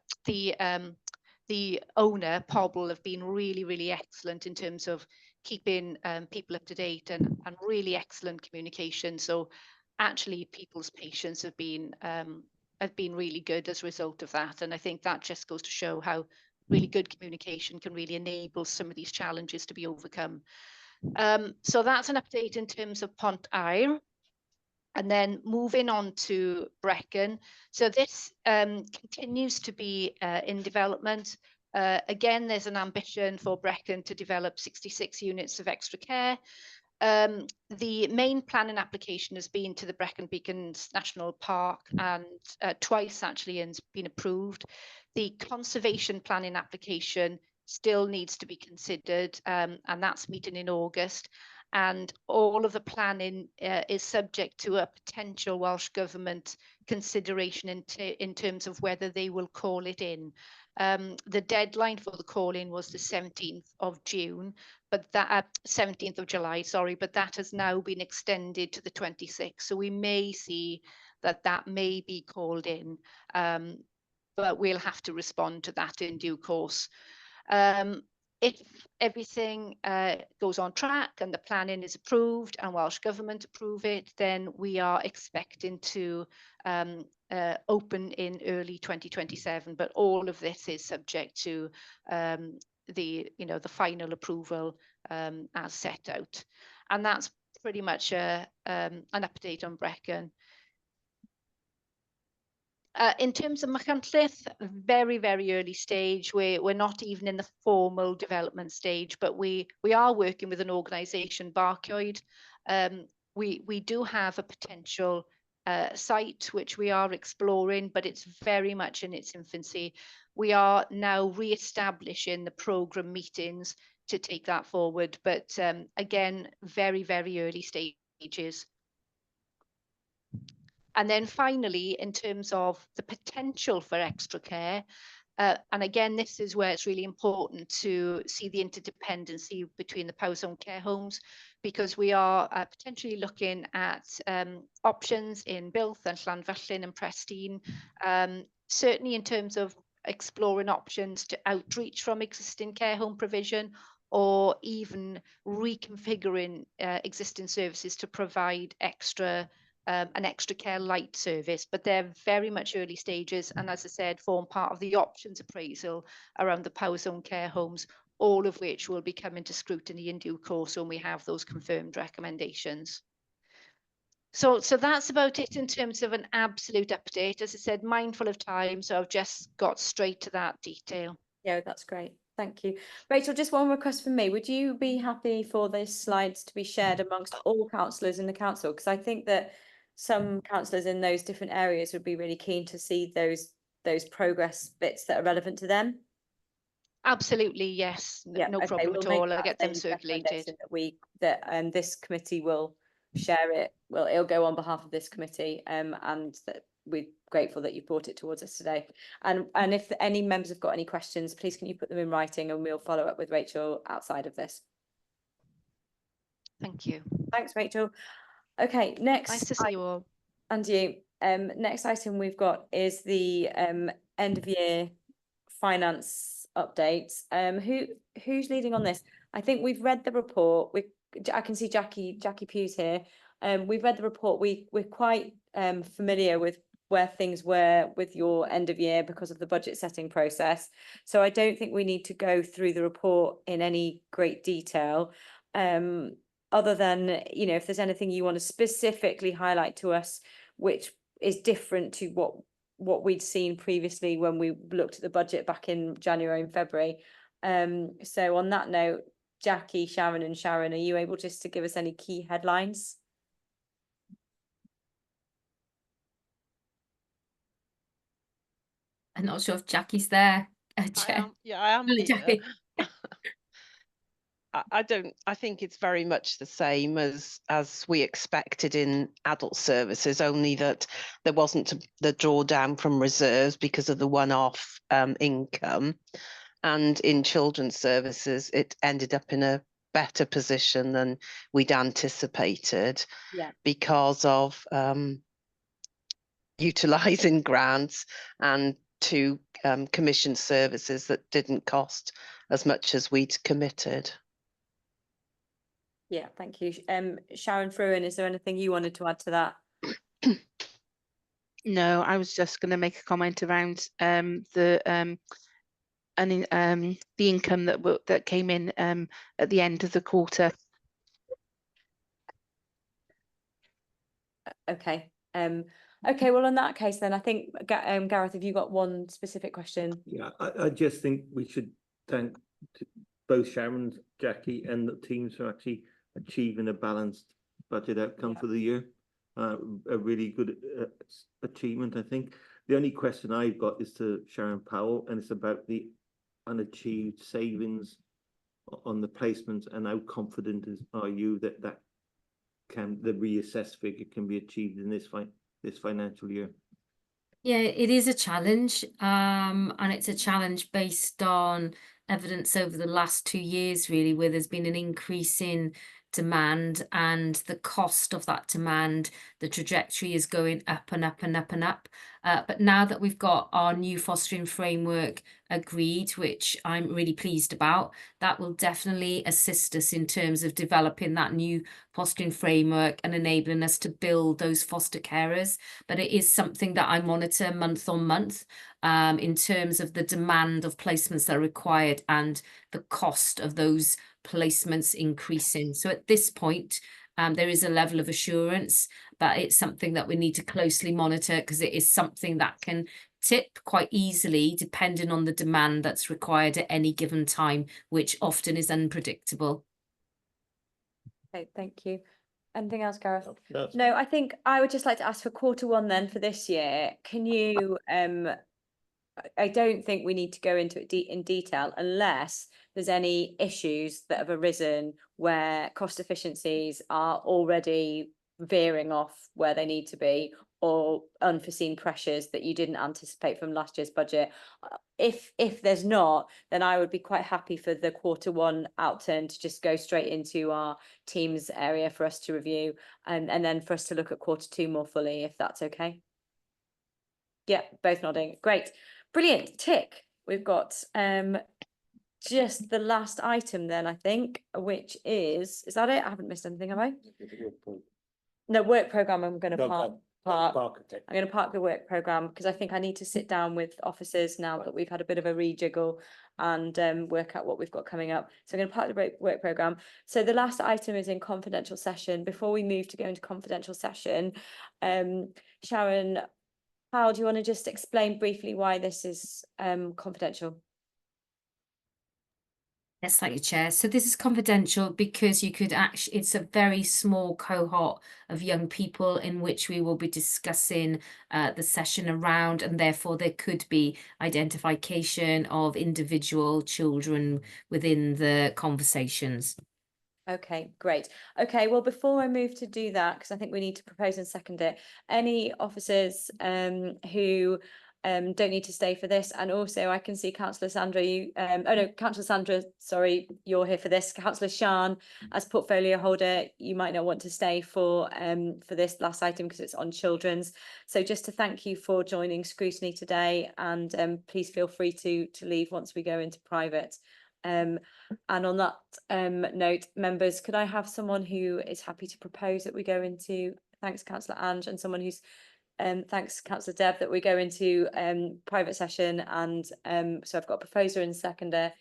the owner, Pobl, have been really, really excellent in terms of keeping people up to date and really excellent communication. So actually people's patience have been really good as a result of that. And I think that just goes to show how really good communication can really enable some of these challenges to be overcome. So that's an update in terms of Pontair. And then moving on to Brecon. So this continues to be in development. Again, there's an ambition for Brecon to develop 66 units of extra care. The main planning application has been to the Brecon Beacons National Park, and twice actually has been approved. The conservation planning application still needs to be considered, and that's meeting in August. And all of the planning is subject to a potential Welsh Government consideration in terms of whether they will call it in. The deadline for the call-in was the 17th of June, but that 17th of July, sorry, but that has now been extended to the 26th. So we may see that may be called in, but we'll have to respond to that in due course. If everything goes on track and the planning is approved and Welsh Government approve it, then we are expecting to open in early 2027. But all of this is subject to the final approval as set out. And that's pretty much an update on Brecon. In terms of Machynlleth, very, very early stage. We're not even in the formal development stage, but we are working with an organisation, Barcioed. We do have a potential site which we are exploring, but it's very much in its infancy. We are now re-establishing the programme meetings to take that forward, but again, very, very early stages. And then finally, in terms of the potential for extra care, and again, this is where it's really important to see the interdependency between the Powys Own care homes, because we are potentially looking at options in Builth and Llanfyllin and Prestine, certainly in terms of exploring options to outreach from existing care home provision, or even reconfiguring existing services to provide an extra care light service, but they're very much early stages, and as I said, form part of the options appraisal around the Powys Own care homes, all of which will be coming to scrutiny in due course when we have those confirmed recommendations. So that's about it in terms of an absolute update. As I said, mindful of time, so I've just got straight to that detail. Yeah, that's great. Thank you. Rachel, just one request from me. Would you be happy for these slides to be shared amongst all councillors in the council? Because I think that some councillors in those different areas would be really keen to see those progress bits that are relevant to them. Absolutely, yes. Yeah, no okay, problem we'll at all. make I'll get them circulated. That this committee will share it. Well, it'll go on behalf of this committee, and that we're grateful that you brought it towards us today. And if any members have got any questions, please can you put them in writing, and we'll follow up with Rachel outside of this. Thank you. Thanks, Rachel. Okay, next. Nice to see you all. And you. Next item we've got is the end of year finance updates. Who's leading on this? I think we've read the report. I can see Jackie Pugh's here. We've read the report. We're quite familiar with where things were with your end of year because of the budget setting process. So I don't think we need to go through the report in any great detail. Other than, you know, if there's anything you want to specifically highlight to us, which is different to what we'd seen previously when we looked at the budget back in January and February. So on that note, Jackie, Sharon, are you able just to give us any key headlines? I'm not sure if Jackie's there. I am Hello, here. Jackie. I think it's very much the same as we expected in adult services, only that there wasn't the drawdown from reserves because of the one-off income. And in children's services, it ended up in a better position than we'd anticipated, because of utilising grants and to commission services that didn't cost as much as we'd committed. Yeah, thank you. Sharon Fruin, is there anything you wanted to add to that? No, I was just going to make a comment around the income that came in at the end of the quarter. Okay. Okay, well, in that case, then I think, Gareth, have you got one specific question? Yeah, I just think we should thank both Sharon, Jackie, and the teams for actually achieving a balanced budget outcome for the year. A really good achievement, I think. The only question I've got is to Sharon Powell, and it's about the unachieved savings on the placements, and how confident are you that the reassessed figure can be achieved in this financial year? Yeah, it is a challenge, and it's a challenge based on evidence over the last 2 years, really, where there's been an increase in demand, and the cost of that demand, the trajectory is going up and up and up and up. But now that we've got our new fostering framework agreed, which I'm really pleased about, that will definitely assist us in terms of developing that new fostering framework and enabling us to build those foster carers. But it is something that I monitor month on month, in terms of the demand of placements that are required and the cost of those placements increasing. So at this point, there is a level of assurance, but it's something that we need to closely monitor, because it is something that can tip quite easily depending on the demand that's required at any given time, which often is unpredictable. Okay, thank you. Anything else, Gareth? No, I think I would just like to ask for Q1 then for this year. Can you, I don't think we need to go into it in detail unless there's any issues that have arisen where cost efficiencies are already veering off where they need to be, or unforeseen pressures that you didn't anticipate from last year's budget. If there's not, then I would be quite happy for the Q1 outturn to just go straight into our teams area for us to review, and then for us to look at Q2 more fully, if that's okay. Yeah, both nodding. Great. Brilliant. Tick. We've got just the last item then, I think, which is that it? I haven't missed anything, have I? No, work programme. I'm going to park. I'm going to park the work programme, because I think I need to sit down with officers now that we've had a bit of a rejiggle and work out what we've got coming up. So I'm going to park the work programme. So the last item is in confidential session. Before we move to go into confidential session, Sharon, Powell, do you want to just explain briefly why this is confidential? Yes, thank you, Chair. So this is confidential because you could actually, it's a very small cohort of young people in which we will be discussing the session around, and therefore there could be identification of individual children within the conversations. Okay, great. Okay, well, before I move to do that, because I think we need to propose and second it, any officers who don't need to stay for this. And also I can see Councillor Sandra, Councillor Sandra, sorry, you're here for this. Councillor Shan, as portfolio holder, you might not want to stay for this last item because it's on children's. So just to thank you for joining Scrutiny today, and please feel free to leave once we go into private. And on that note, members, could I have someone who is happy to propose that we go into, thanks Councillor Ange, and someone who's thanks Councillor Deb, that we go into private session. And so I've got a proposer and seconder,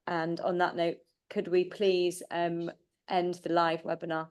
and on that note, could we please end the live webinar?